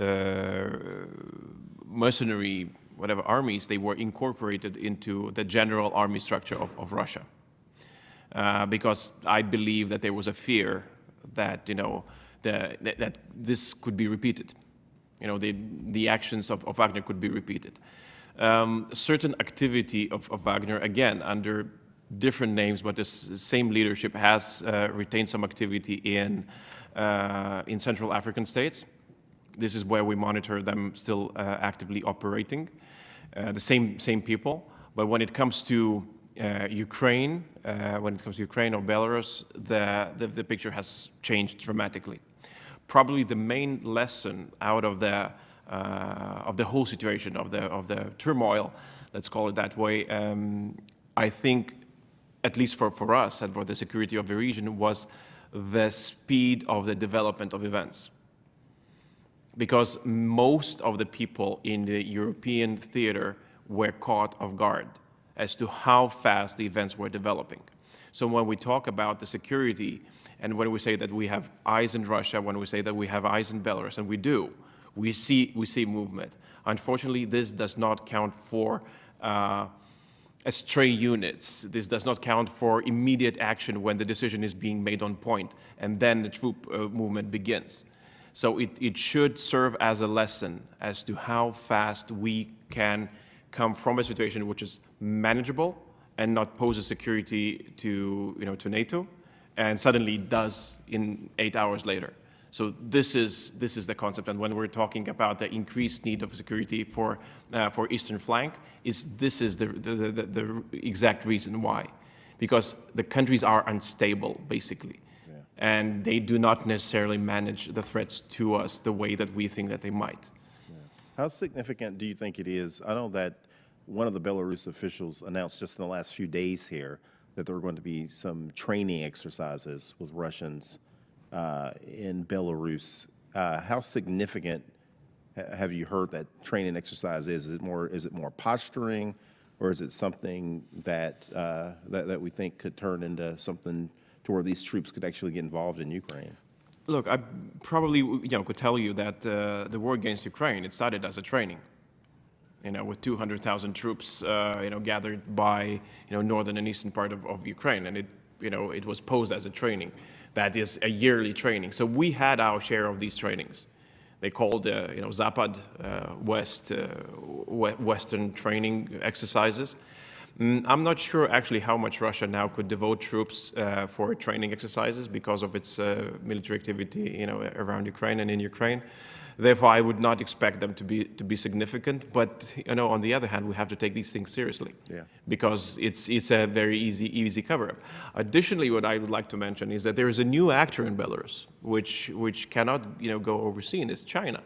mercenary, whatever armies, they were incorporated into the general army structure of Russia. Because I believe that there was a fear that, you know, that this could be repeated. You know, the actions of Wagner could be repeated. Certain activity of Wagner, again, under different names, but the same leadership has retained some activity in Central African states. This is where we monitor them still actively operating. The same people, but when it comes to Ukraine, or Belarus, the picture has changed dramatically. Probably the main lesson out of the whole situation, of the turmoil, let's call it that way, I think, at least for us and for the security of the region, was the speed of the development of events. Because most of the people in the European theater were caught off guard as to how fast the events were developing. So when we talk about the security, and when we say that we have eyes in Russia, when we say that we have eyes in Belarus, and we do, we see movement. Unfortunately, this does not count for stray units. This does not count for immediate action when the decision is being made on point, and then the troop movement begins. So it should serve as a lesson as to how fast we can come from a situation which is manageable and not pose a security to NATO, and suddenly does in 8 hours later. So this is the concept, and when we're talking about the increased need of security for eastern flank, this is the exact reason why, because the countries are unstable basically, and they do not necessarily manage the threats to us the way that we think that they might. How significant do you think it is? I know that one of the Belarus officials announced just in the last few days here that there are going to be some training exercises with Russians in Belarus. How significant have you heard that training exercise is? Is it more posturing, or is it something that that we think could turn into something to where these troops could actually get involved in Ukraine? Look, I probably could tell you that the war against Ukraine, it started as a training. With 200,000 troops, gathered by, northern and eastern part of Ukraine, and it was posed as a training. That is a yearly training. So we had our share of these trainings. They called, Zapad, Western training exercises. I'm not sure actually how much Russia now could devote troops for training exercises because of its military activity, around Ukraine and in Ukraine. Therefore, I would not expect them to be significant. But on the other hand, we have to take these things seriously, because it's a very easy cover-up. Additionally, what I would like to mention is that there is a new actor in Belarus, which cannot go overseen, is China.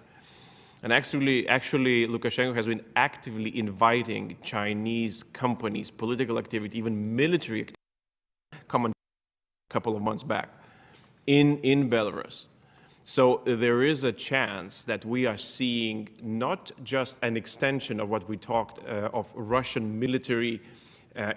And actually, Lukashenko has been actively inviting Chinese companies, political activity, even military activity, come on a couple of months back in Belarus. So there is a chance that we are seeing not just an extension of what we talked of Russian military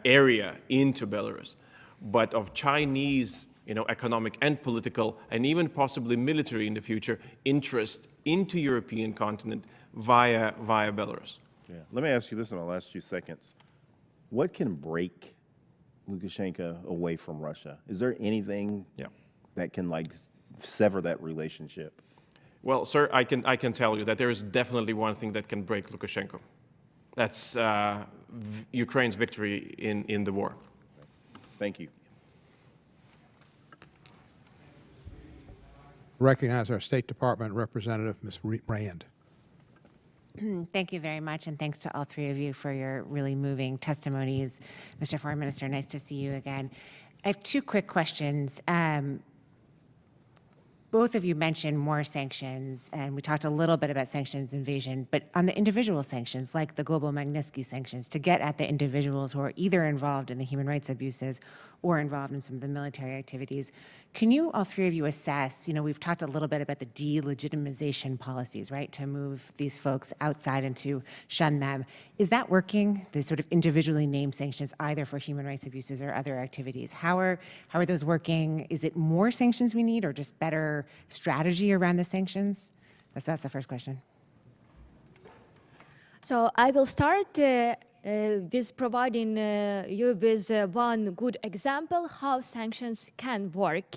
area into Belarus, but of Chinese, economic and political, and even possibly military in the future, interest into European continent via Belarus. Yeah. Let me ask you this in the last few seconds. What can break Lukashenko away from Russia? Is there anything that can sever that relationship? Well, sir, I can tell you that there is definitely one thing that can break Lukashenko. That's Ukraine's victory in the war. Thank you. Recognize our State Department representative, Ms. Rand. Thank you very much, and thanks to all three of you for your really moving testimonies. Mr. Foreign Minister, nice to see you again. I have two quick questions. both of you mentioned more sanctions, and we talked a little bit about sanctions invasion, but on the individual sanctions, like the global Magnitsky sanctions, to get at the individuals who are either involved in the human rights abuses or involved in some of the military activities, can you, all three of you, assess, we've talked a little bit about the delegitimization policies, right, to move these folks outside and to shun them. Is that working, the sort of individually named sanctions, either for human rights abuses or other activities? How are those working? Is it more sanctions we need, or just better strategy around the sanctions? That's the first question. So I will start with providing you with one good example how sanctions can work.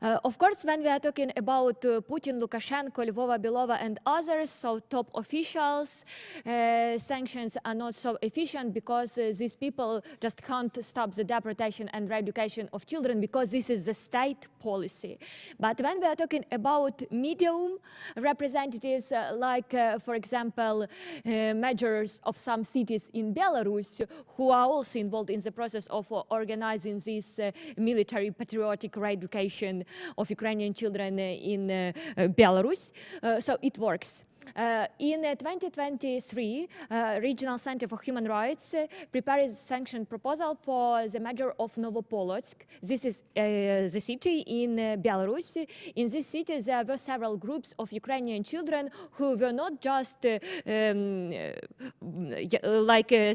Of course, when we are talking about Putin, Lukashenko, Lvova, Belova, and others, so top officials, sanctions are not so efficient because these people just can't stop the deportation and re-education of children because this is the state policy. But when we are talking about medium representatives, like, for example, mayors of some cities in Belarus, who are also involved in the process of organizing this military patriotic re-education of Ukrainian children in Belarus, so it works. In 2023, Regional Center for Human Rights prepared a sanction proposal for the mayor of Novopolotsk. This is the city in Belarus. In this city, there were several groups of Ukrainian children who were not just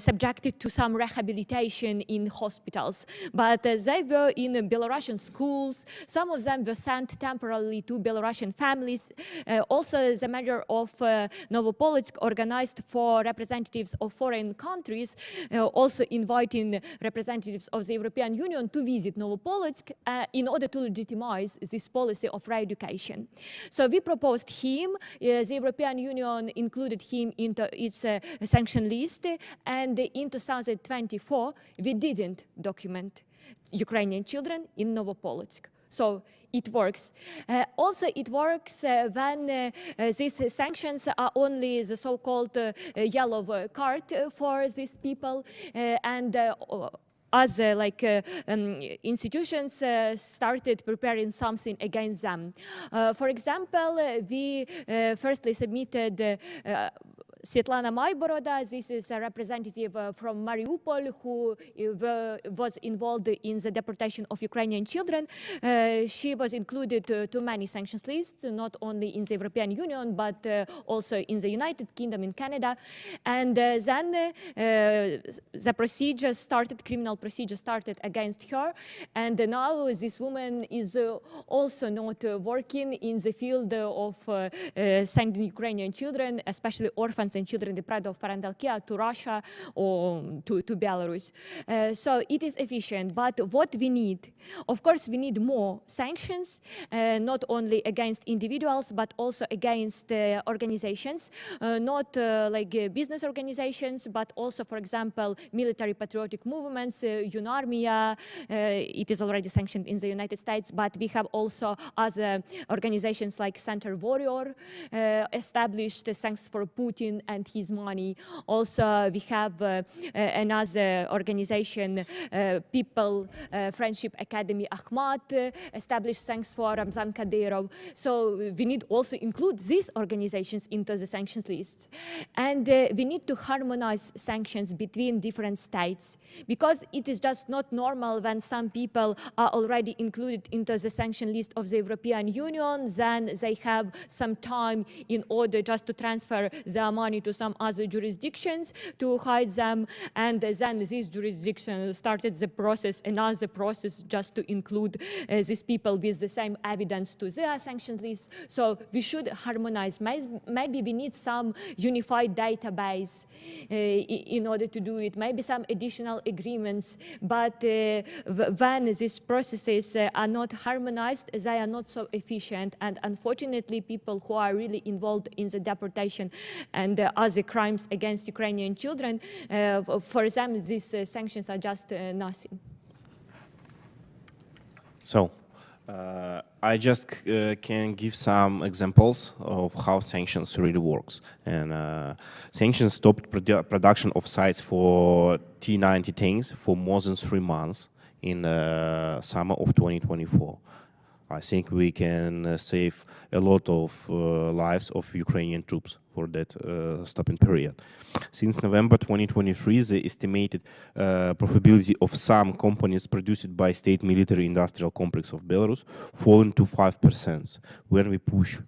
subjected to some rehabilitation in hospitals, but they were in Belarusian schools. Some of them were sent temporarily to Belarusian families. Also, the mayor of Novopolotsk organized for representatives of foreign countries, also inviting representatives of the European Union to visit Novopolotsk in order to legitimize this policy of re-education. So we proposed him, the European Union included him into its sanction list, and in 2024 we didn't document Ukrainian children in Novopolotsk. So it works. Also, it works when these sanctions are only the so-called yellow card for these people, and other institutions started preparing something against them. For example, we firstly submitted Svetlana Mayboroda. This is a representative from Mariupol who was involved in the deportation of Ukrainian children. She was included to many sanctions lists, not only in the European Union, but also in the United Kingdom, in Canada. And then the procedure started, criminal procedure started against her. And now this woman is also not working in the field of sending Ukrainian children, especially orphans and children deprived of parental care, to Russia or to Belarus. So it is efficient, but what we need, of course, we need more sanctions, not only against individuals, but also against organizations, not like business organizations, but also, for example, military patriotic movements, UNARMIA, it is already sanctioned in the United States, but we have also other organizations like Center Warrior, established thanks for Putin and his money. Also, we have another organization, People Friendship Academy Akhmat, established thanks for Ramzan Kadyrov. So we need also include these organizations into the sanctions list. And we need to harmonize sanctions between different states, because it is just not normal when some people are already included into the sanction list of the European Union, then they have some time in order just to transfer their money to some other jurisdictions to hide them, and then this jurisdiction started the process, another process, just to include these people with the same evidence to their sanctions list. So we should harmonize. Maybe we need some unified database in order to do it, maybe some additional agreements, but when these processes are not harmonized, they are not so efficient, and unfortunately people who are really involved in the deportation and other crimes against Ukrainian children, for them these sanctions are just nothing. So, I just can give some examples of how sanctions really works. And sanctions stopped production of sites for T-90 tanks for more than 3 months in the summer of 2024. I think we can save a lot of lives of Ukrainian troops for that stopping period. Since November 2023, the estimated profitability of some companies produced by state military industrial complex of Belarus fallen to 5%. When we push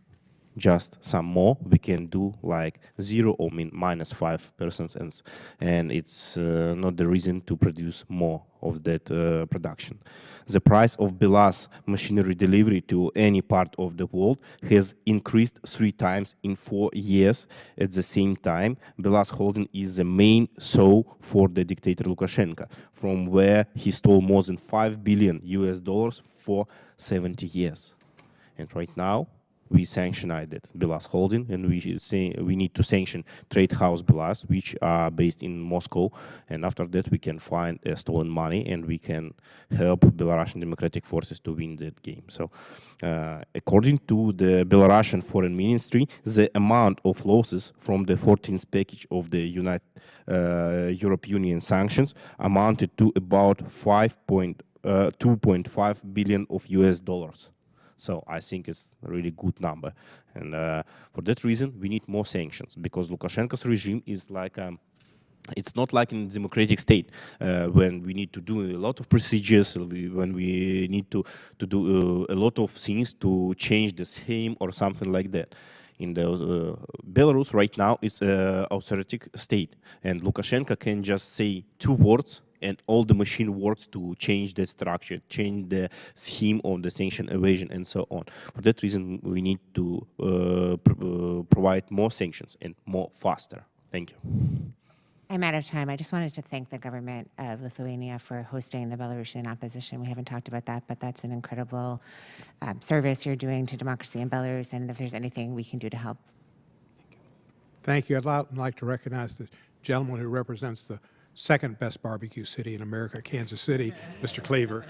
just some more, we can do like 0 or minus 5%, and it's not the reason to produce more of that production. The price of Belarus machinery delivery to any part of the world has increased 3 times in 4 years. At the same time, Belarus holding is the main source for the dictator Lukashenko, from where he stole more than $5 billion for 70 years. And right now, we sanctioned it, Belarus holding, and we need to sanction trade house Belarus, which are based in Moscow, and after that we can find stolen money and we can help Belarusian democratic forces to win that game. So, according to the Belarusian Foreign Ministry, the amount of losses from the 14th package of the European Union sanctions amounted to about 2.5 billion of US dollars. So I think it's a really good number. And for that reason, we need more sanctions, because Lukashenko's regime is like, it's not like in a democratic state when we need to do a lot of procedures, when we need to do a lot of things to change the scheme or something like that. In the Belarus right now, it's an authoritarian state, and Lukashenko can just say 2 words and all the machine works to change the structure, change the scheme of the sanction evasion, and so on. For that reason, we need to provide more sanctions and more faster. Thank you. I'm out of time. I just wanted to thank the government of Lithuania for hosting the Belarusian opposition. We haven't talked about that, but that's an incredible service you're doing to democracy in Belarus, and if there's anything we can do to help. Thank you. I'd like to recognize the gentleman who represents the second best barbecue city in America, Kansas City, Mr. Cleaver.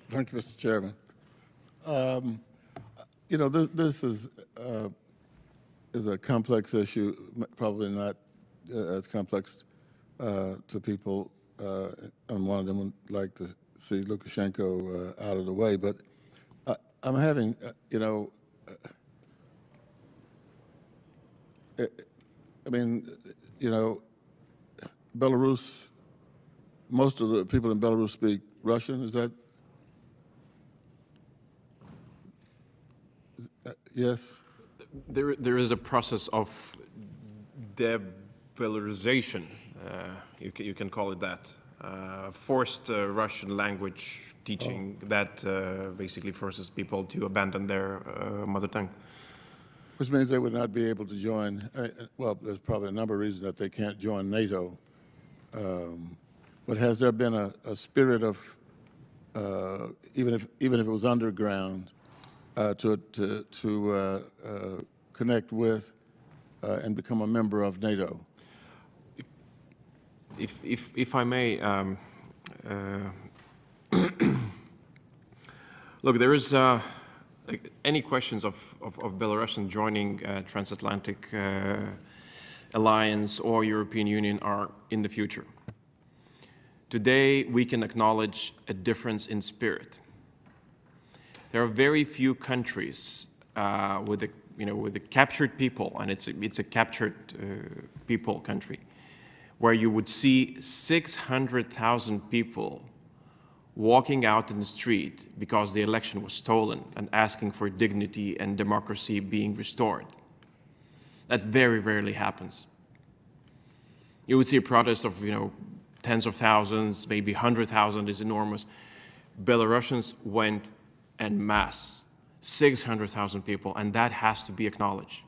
Thank you, Mr. Chairman. You know, this is a complex issue, probably not as complex to people, and one of them would like to see Lukashenko out of the way, but I'm having, you know, I mean, you know, Belarus, most of the people in Belarus speak Russian, is that? Yes? There is a process of de-Belarusian, you can call it that, forced Russian language teaching that basically forces people to abandon their mother tongue. Which means they would not be able to join, well, there's probably a number of reasons that they can't join NATO. But has there been a spirit of, even if it was underground, to connect with and become a member of NATO? If I may, look, there is like any questions of Belarusian joining transatlantic alliance or European Union are in the future. Today, we can acknowledge a difference in spirit. There are very few countries with the captured people, and it's a captured people country, where you would see 600,000 people walking out in the street because the election was stolen and asking for dignity and democracy being restored. That very rarely happens. You would see a protest of, tens of thousands, maybe 100,000 is enormous. Belarusians went en masse, 600,000 people, and that has to be acknowledged.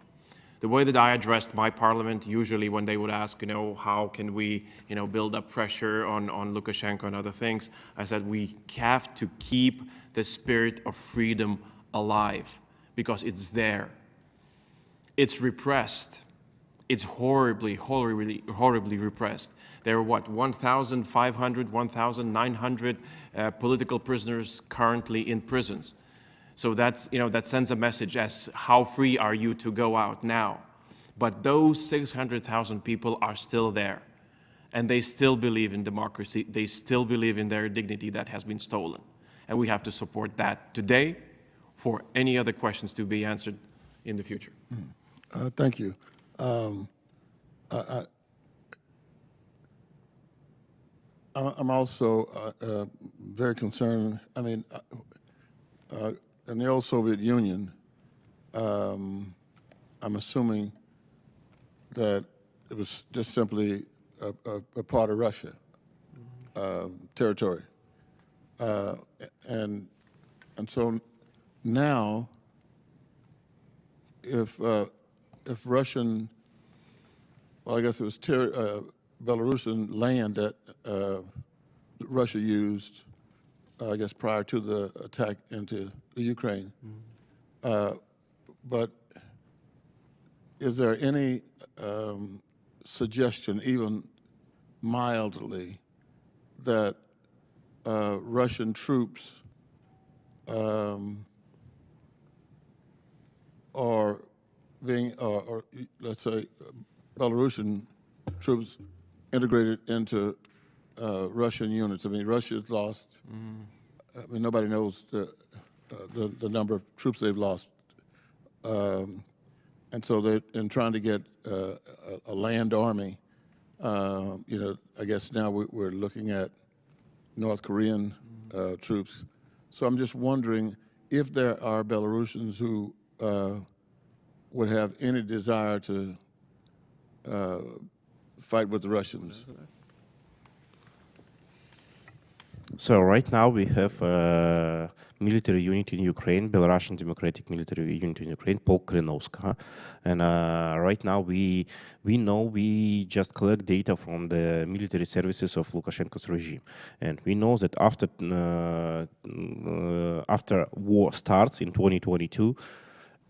The way that I addressed my parliament, usually when they would ask, how can we, build up pressure on Lukashenko and other things, I said we have to keep the spirit of freedom alive because it's there. It's repressed. It's horribly, horribly, horribly repressed. There are 1,500, 1,900 political prisoners currently in prisons. So that's, that sends a message as how free are you to go out now? But those 600,000 people are still there. And they still believe in democracy. They still believe in their dignity that has been stolen. And we have to support that today for any other questions to be answered in the future. Thank you. I'm also very concerned. I mean, in the old Soviet Union, I'm assuming that it was just simply a part of Russia, territory. And so now, if Russian, well, I guess it was Belarusian land that Russia used, I guess, prior to the attack into the Ukraine. But is there any suggestion, even mildly, that Russian troops are being, or let's say, Belarusian troops integrated into Russian units? I mean, Russia's lost. I mean, nobody knows the number of troops they've lost, and so they're in trying to get a land army. You know, I guess now we're looking at North Korean troops. So I'm just wondering if there are Belarusians who would have any desire to fight with the Russians. So right now we have a military unit in Ukraine, Belarusian Democratic Military Unit in Ukraine, Polk Krynovska. And right now we know we just collect data from the military services of Lukashenko's regime. And we know that after war starts in 2022,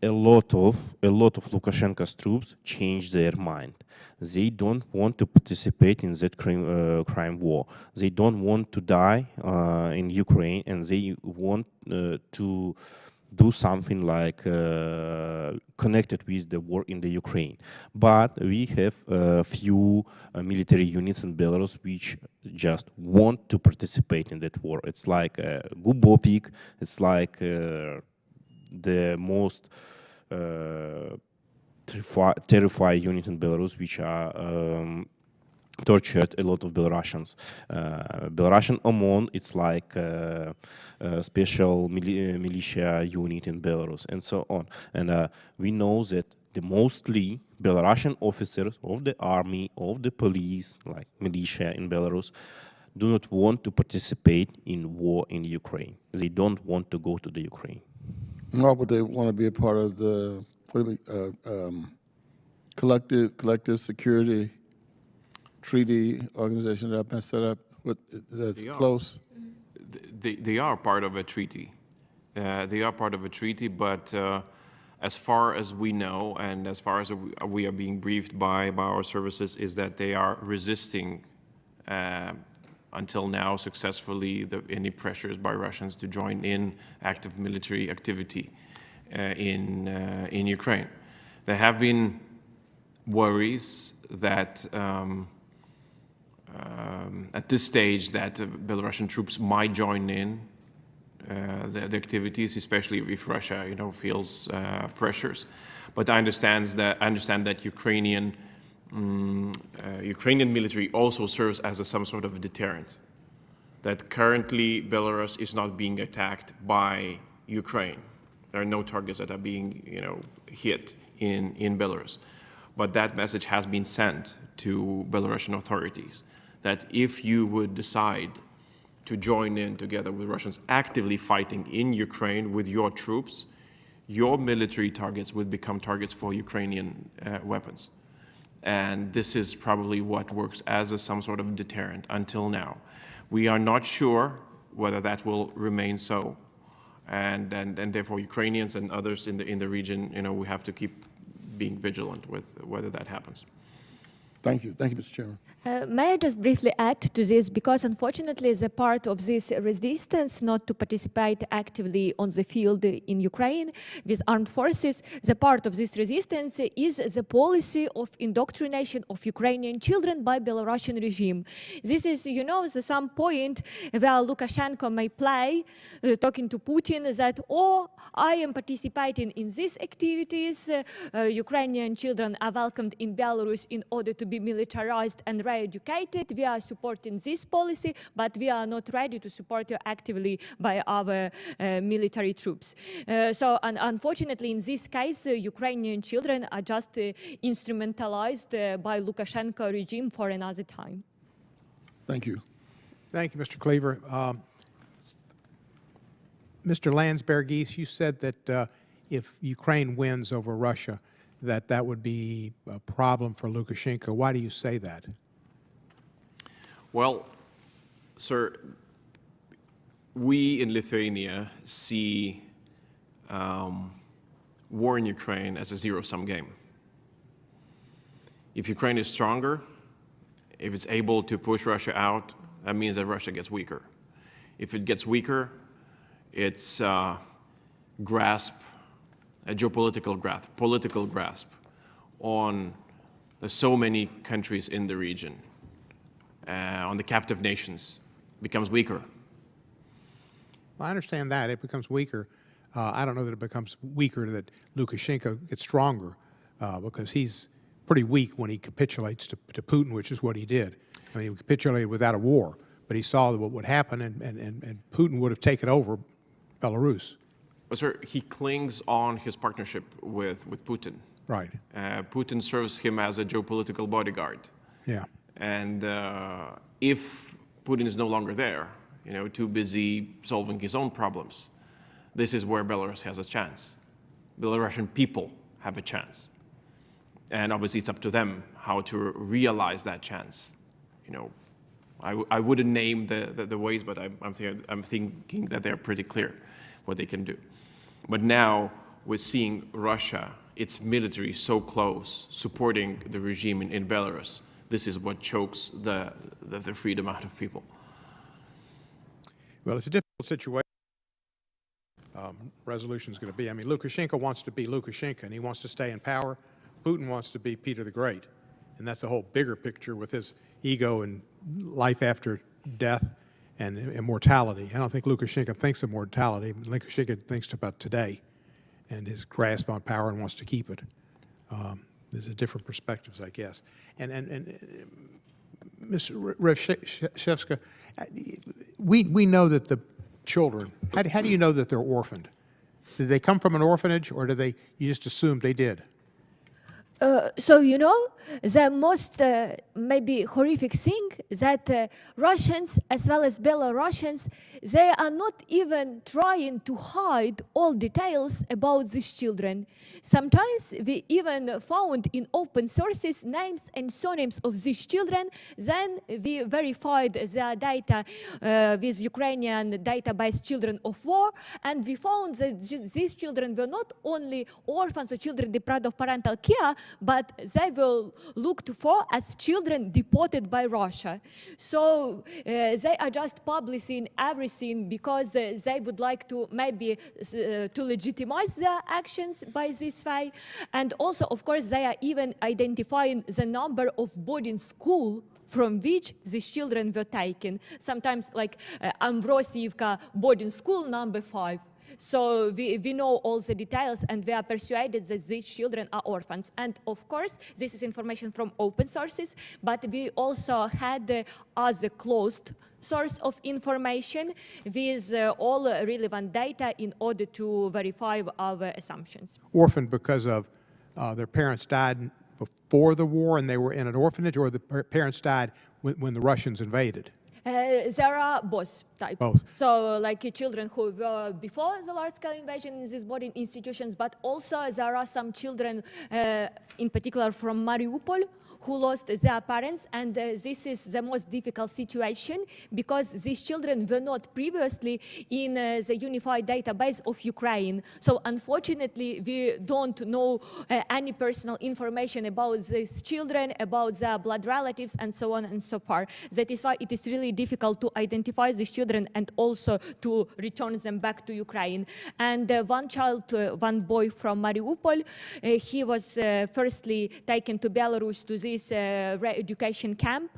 a lot of Lukashenko's troops changed their mind. They don't want to participate in that crime war. They don't want to die in Ukraine, and they want to do something like connected with the war in the Ukraine. But we have a few military units in Belarus which just want to participate in that war. It's like Gubopik, it's like the most terrified unit in Belarus, which are tortured a lot of Belarusians. Belarusian OMON, it's like a special militia unit in Belarus, and so on. And we know that the mostly Belarusian officers of the army, of the police, like militia in Belarus, do not want to participate in war in Ukraine. They don't want to go to the Ukraine. Nor would they want to be a part of the collective security treaty organization that has set up that's close. They are part of a treaty. They are part of a treaty, but as far as we know, and as far as we are being briefed by our services, is that they are resisting until now successfully any pressures by Russians to join in active military activity in Ukraine. There have been worries that at this stage that Belarusian troops might join in the activities, especially if Russia, feels pressures. But I understand that Ukrainian military also serves as some sort of a deterrent. That currently Belarus is not being attacked by Ukraine. There are no targets that are being, hit in Belarus. But that message has been sent to Belarusian authorities that if you would decide to join in together with Russians actively fighting in Ukraine with your troops, your military targets would become targets for Ukrainian weapons. And this is probably what works as some sort of deterrent until now. We are not sure whether that will remain so. And therefore Ukrainians and others in the region, we have to keep being vigilant with whether that happens. Thank you. Thank you, Mr. Chairman. May I just briefly add to this, because unfortunately the part of this resistance not to participate actively on the field in Ukraine with armed forces, the part of this resistance is the policy of indoctrination of Ukrainian children by Belarusian regime. This is, you know, some point where Lukashenko may play, talking to Putin that, oh, I am participating in these activities, Ukrainian children are welcomed in Belarus in order to be militarized and educated. We are supporting this policy, but we are not ready to support you actively by our military troops. So unfortunately, in this case, Ukrainian children are just instrumentalized by Lukashenko regime for another time. Thank you. Thank you, Mr. Cleaver. Mr. Landsbergis, you said that if Ukraine wins over Russia, that would be a problem for Lukashenko. Why do you say that? Well, sir, we in Lithuania see war in Ukraine as a zero-sum game. If Ukraine is stronger, if it's able to push Russia out, that means that Russia gets weaker. If it gets weaker, its grasp, a geopolitical grasp, political grasp on so many countries in the region, on the captive nations, becomes weaker. Well, I understand that. It becomes weaker. I don't know that it becomes weaker, that Lukashenko gets stronger, because he's pretty weak when he capitulates to Putin, which is what he did. I mean, he capitulated without a war, but he saw what would happen, and Putin would have taken over Belarus. But sir, he clings on his partnership with Putin. Right. Putin serves him as a geopolitical bodyguard. Yeah. And if Putin is no longer there, you know, too busy solving his own problems, this is where Belarus has a chance. Belarusian people have a chance. And obviously it's up to them how to realize that chance. You know, I wouldn't name the ways, but I'm thinking that they're pretty clear what they can do. But now we're seeing Russia, its military so close, supporting the regime in Belarus. This is what chokes the freedom out of people. Well, it's a difficult situation. Resolution is going to be, I mean, Lukashenko wants to be Lukashenko, and he wants to stay in power. Putin wants to be Peter the Great. And that's a whole bigger picture with his ego and life after death and immortality. I don't think Lukashenko thinks of mortality. Lukashenko thinks about today and his grasp on power and wants to keep it. There's a different perspectives, I guess. And Ms. Rashevska, we know that the children, how do you know that they're orphaned? Did they come from an orphanage, or did you just assumed they did? So, you know, the most maybe horrific thing that Russians as well as Belarusians, they are not even trying to hide all details about these children. Sometimes we even found in open sources names and surnames of these children. Then we verified their data with Ukrainian database Children of War, and we found that these children were not only orphans or children deprived of parental care, but they were looked for as children deported by Russia. So they are just publishing everything because they would like to maybe to legitimize their actions by this way. And also, of course, they are even identifying the number of boarding school from which these children were taken. Sometimes like Ambrosiivka boarding school number 5. So we know all the details, and we are persuaded that these children are orphans. And of course, this is information from open sources, but we also had other closed source of information with all relevant data in order to verify our assumptions. Orphaned because of their parents died before the war and they were in an orphanage, or the parents died when the Russians invaded? There are both types. Both. So like children who were before the large-scale invasion in these boarding institutions, but also there are some children, in particular from Mariupol, who lost their parents, and this is the most difficult situation because these children were not previously in the unified database of Ukraine. So unfortunately, we don't know any personal information about these children, about their blood relatives, and so on and so forth. That is why it is really difficult to identify these children and also to return them back to Ukraine. And one child, one boy from Mariupol, he was firstly taken to Belarus to this re-education camp,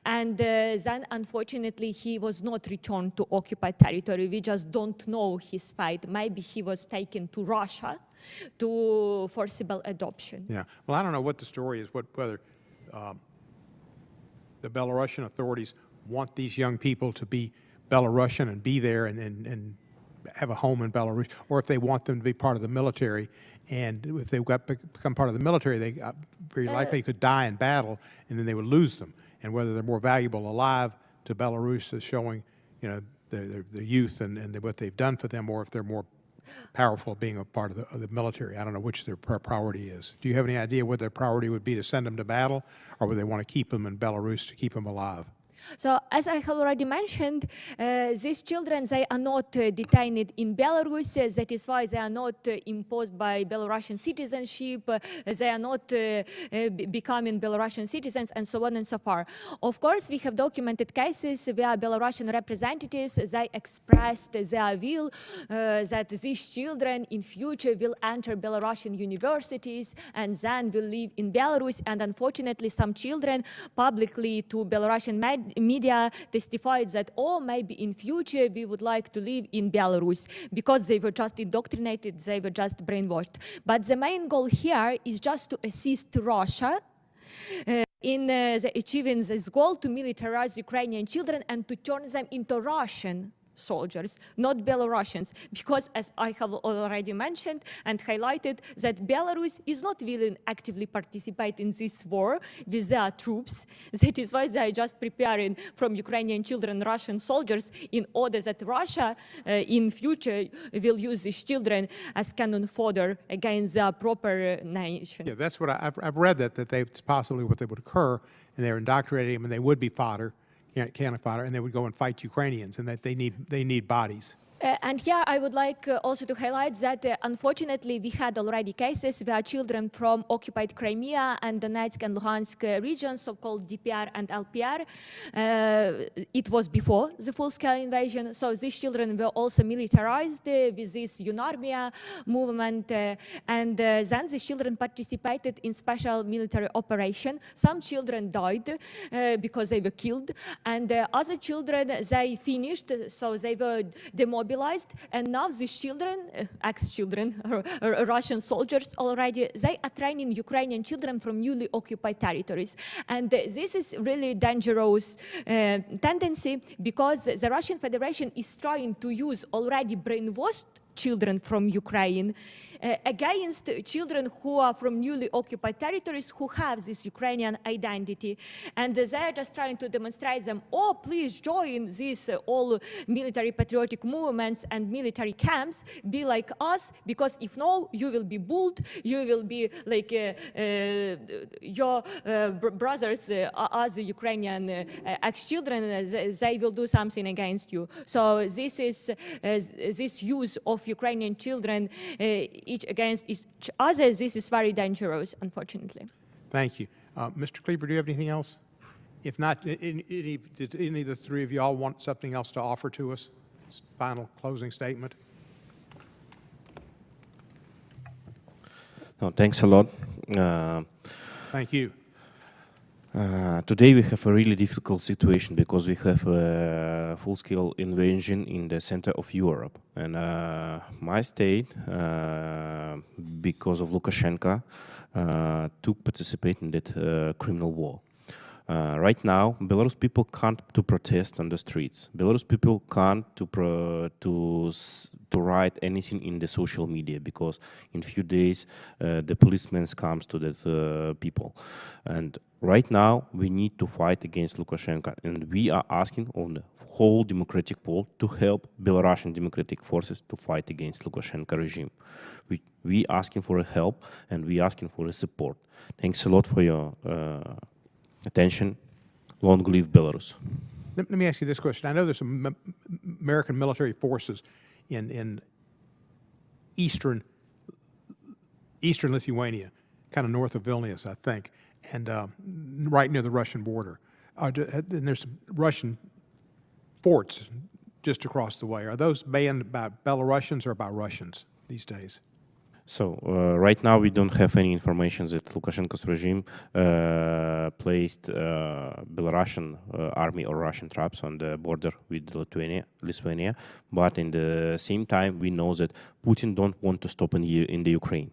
and then unfortunately he was not returned to occupied territory. We just don't know his fate. Maybe he was taken to Russia to forcible adoption. Yeah. Well, I don't know what the story is, whether the Belarusian authorities want these young people to be Belarusian and be there and have a home in Belarus, or if they want them to be part of the military. And if they become part of the military, they very likely could die in battle, and then they would lose them. And whether they're more valuable alive to Belarus is showing, you know, their youth and what they've done for them, or if they're more powerful being a part of the military. I don't know which their priority is. Do you have any idea what their priority would be, to send them to battle, or would they want to keep them in Belarus to keep them alive? So, as I have already mentioned, these children, they are not detained in Belarus. That is why they are not imposed by Belarusian citizenship. They are not becoming Belarusian citizens, and so on and so forth. Of course, we have documented cases where Belarusian representatives, they expressed their will that these children in future will enter Belarusian universities and then will live in Belarus. And unfortunately, some children publicly to Belarusian media testified that, oh, maybe in future we would like to live in Belarus, because they were just indoctrinated, they were just brainwashed. But the main goal here is just to assist Russia in achieving this goal to militarize Ukrainian children and to turn them into Russian soldiers, not Belarusians, because as I have already mentioned and highlighted, that Belarus is not willing actively participate in this war with their troops. That is why they are just preparing from Ukrainian children Russian soldiers, in order that Russia in future will use these children as cannon fodder against their proper nation. Yeah, that's what I've read, that it's possibly what they would occur, and they're indoctrinating them, and they would be fodder, cannon fodder, and they would go and fight Ukrainians, and that they need bodies. And here I would like also to highlight that unfortunately we had already cases where children from occupied Crimea and Donetsk and Luhansk regions, so-called DPR and LPR, it was before the full-scale invasion, so these children were also militarized with this UNARMIA movement, and then these children participated in special military operation. Some children died because they were killed, and other children, they finished, so they were demobilized. And now these children, ex-children, Russian soldiers already, they are training Ukrainian children from newly occupied territories. And this is really dangerous tendency, because the Russian Federation is trying to use already brainwashed children from Ukraine against children who are from newly occupied territories who have this Ukrainian identity. And they are just trying to demonstrate them, oh, please join these all military patriotic movements and military camps, be like us, because if no, you will be bullied, you will be like your brothers, other Ukrainian ex-children, they will do something against you. So this is this use of Ukrainian children each against each other, this is very dangerous, unfortunately. Thank you. Mr. Kleber, do you have anything else? If not, did any of the three of you all want something else to offer to us? Final closing statement. No, thanks a lot. Thank you. Today we have a really difficult situation because we have a full-scale invasion in the center of Europe. And my state, because of Lukashenko, took participate in that criminal war. Right now, Belarus people can't to protest on the streets. Belarus people can't to write anything in the social media because in few days the policemen comes to the people. And right now we need to fight against Lukashenko, and we are asking on the whole democratic world to help Belarusian democratic forces to fight against Lukashenko regime. We asking for help and we asking for support. Thanks a lot for your attention. Long live Belarus. Let me ask you this question. I know there's some American military forces in eastern Lithuania, kind of north of Vilnius, I think, and right near the Russian border. And there's some Russian forts just across the way. Are those manned by Belarusians or by Russians these days? So right now we don't have any information that Lukashenko's regime placed Belarusian army or Russian troops on the border with Lithuania. But in the same time, we know that Putin don't want to stop in the Ukraine.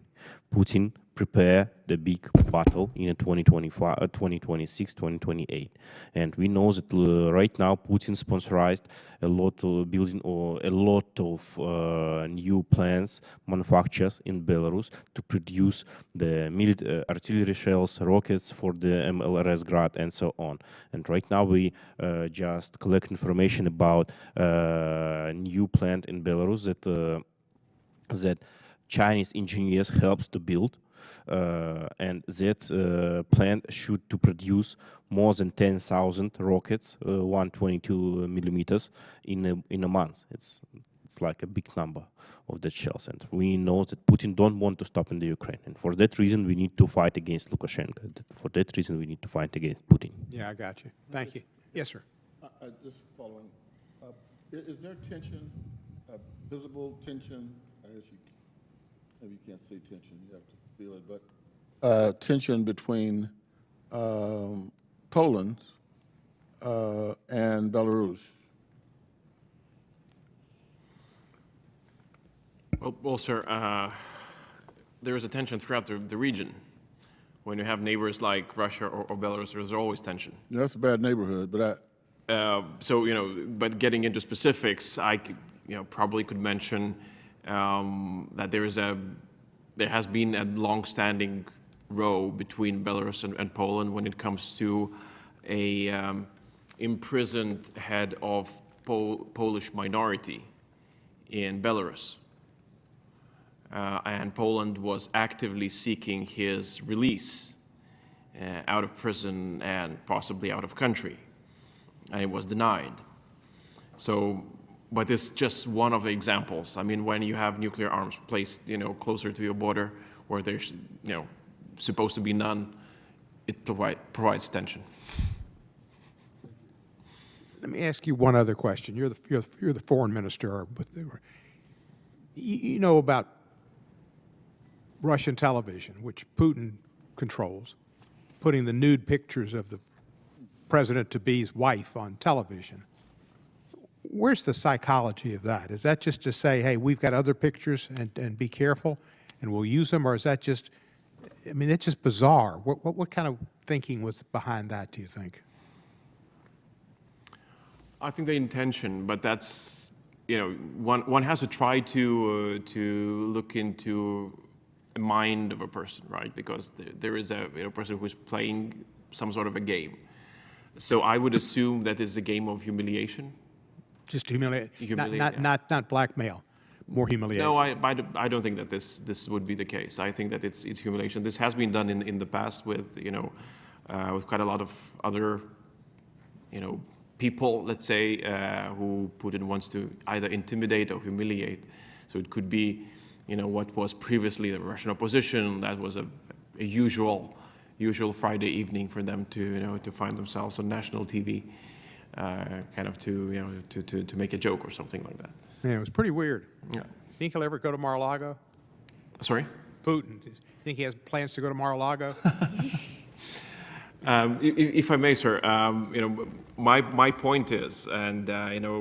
Putin prepare the big battle in 2025, 2026, 2028. And we know that right now Putin sponsorized a lot of building or a lot of new plants, manufacturers in Belarus to produce the artillery shells, rockets for the MLRS Grad and so on. And right now we just collect information about new plant in Belarus that Chinese engineers helps to build, and that plant should to produce more than 10,000 rockets, 122 millimeters in a month. It's like a big number of the shells, and we know that Putin don't want to stop in the Ukraine, and for that reason we need to fight against Lukashenko. For that reason we need to fight against Putin. Yeah, I got you. Thank you. Yes, sir. Just following up, is there tension, visible tension, I guess maybe you can't say tension, you have to feel it, but tension between Poland and Belarus? Well, sir, there is a tension throughout the region. When you have neighbors like Russia or Belarus, there's always tension. That's a bad neighborhood, but So, but getting into specifics, I probably could mention that there has been a long-standing row between Belarus and Poland when it comes to a imprisoned head of Polish minority in Belarus. And Poland was actively seeking his release out of prison and possibly out of country, and it was denied. So, but it's just one of the examples. I mean, when you have nuclear arms placed, closer to your border, where there's, supposed to be none, it provides tension. Let me ask you one other question. You're the foreign minister, but you know about Russian television, which Putin controls, putting the nude pictures of the president-to-be's wife on television. Where's the psychology of that? Is that just to say, hey, we've got other pictures and be careful and we'll use them? Or is that just, I mean, it's just bizarre. What kind of thinking was behind that, do you think? I think the intention, but that's, one has to try to look into a mind of a person, right? Because there is a person who's playing some sort of a game. So I would assume that it's a game of humiliation. Just humiliate, not blackmail, more humiliation. No, I don't think that this would be the case. I think that it's humiliation. This has been done in the past with with quite a lot of other people, let's say, who Putin wants to either intimidate or humiliate. So it could be what was previously the Russian opposition. That was a usual Friday evening for them to find themselves on national TV. Kind of to make a joke or something like that. Yeah, it was pretty weird. Yeah. Think he'll ever go to Mar-a-Lago? Sorry? Putin. Think he has plans to go to Mar-a-Lago? If I may, sir, my point is, and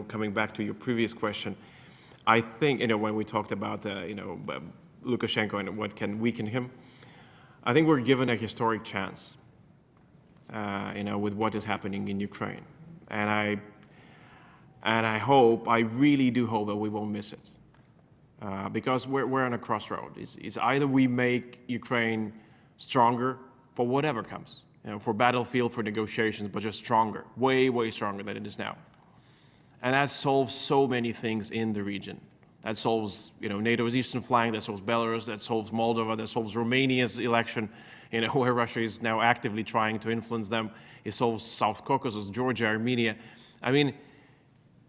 coming back to your previous question, I think when we talked about Lukashenko and what can weaken him, I think we're given a historic chance. with what is happening in Ukraine. And I hope, I really do hope that we won't miss it. Because we're on a crossroad. It's either we make Ukraine stronger for whatever comes, for battlefield, for negotiations, but just stronger, way, way stronger than it is now. And that solves so many things in the region. That solves, NATO's eastern flank, that solves Belarus, that solves Moldova, that solves Romania's election, where Russia is now actively trying to influence them. It solves South Caucasus, Georgia, Armenia. I mean,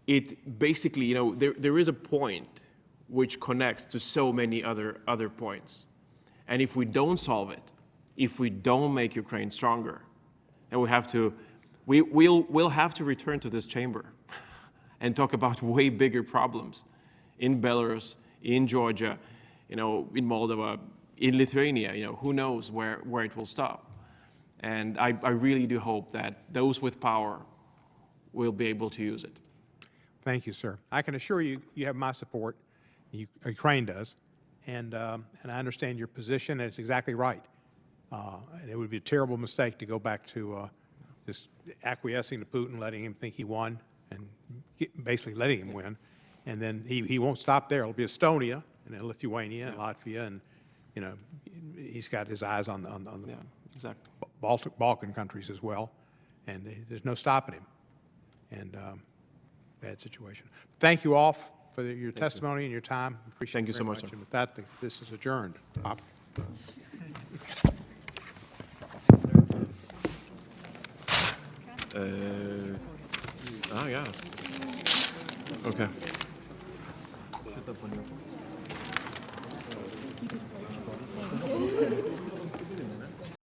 it basically, there is a point which connects to so many other points. And if we don't solve it, if we don't make Ukraine stronger, then we'll have to return to this chamber and talk about way bigger problems in Belarus, in Georgia, in Moldova, in Lithuania. Who knows where it will stop. And I really do hope that those with power will be able to use it. Thank you, sir. I can assure you, you have my support. Ukraine does, and I understand your position, and it's exactly right. And it would be a terrible mistake to go back to just acquiescing to Putin, letting him think he won, and basically letting him win. And then he won't stop there. It'll be Estonia, and then Lithuania, and Latvia, and he's got his eyes on the Exactly. Balkan countries as well, and there's no stopping him. And bad situation. Thank you all for your testimony and your time. Appreciate Thank it you so very much, sir. And with that, this is adjourned. Pop. Yes. Okay.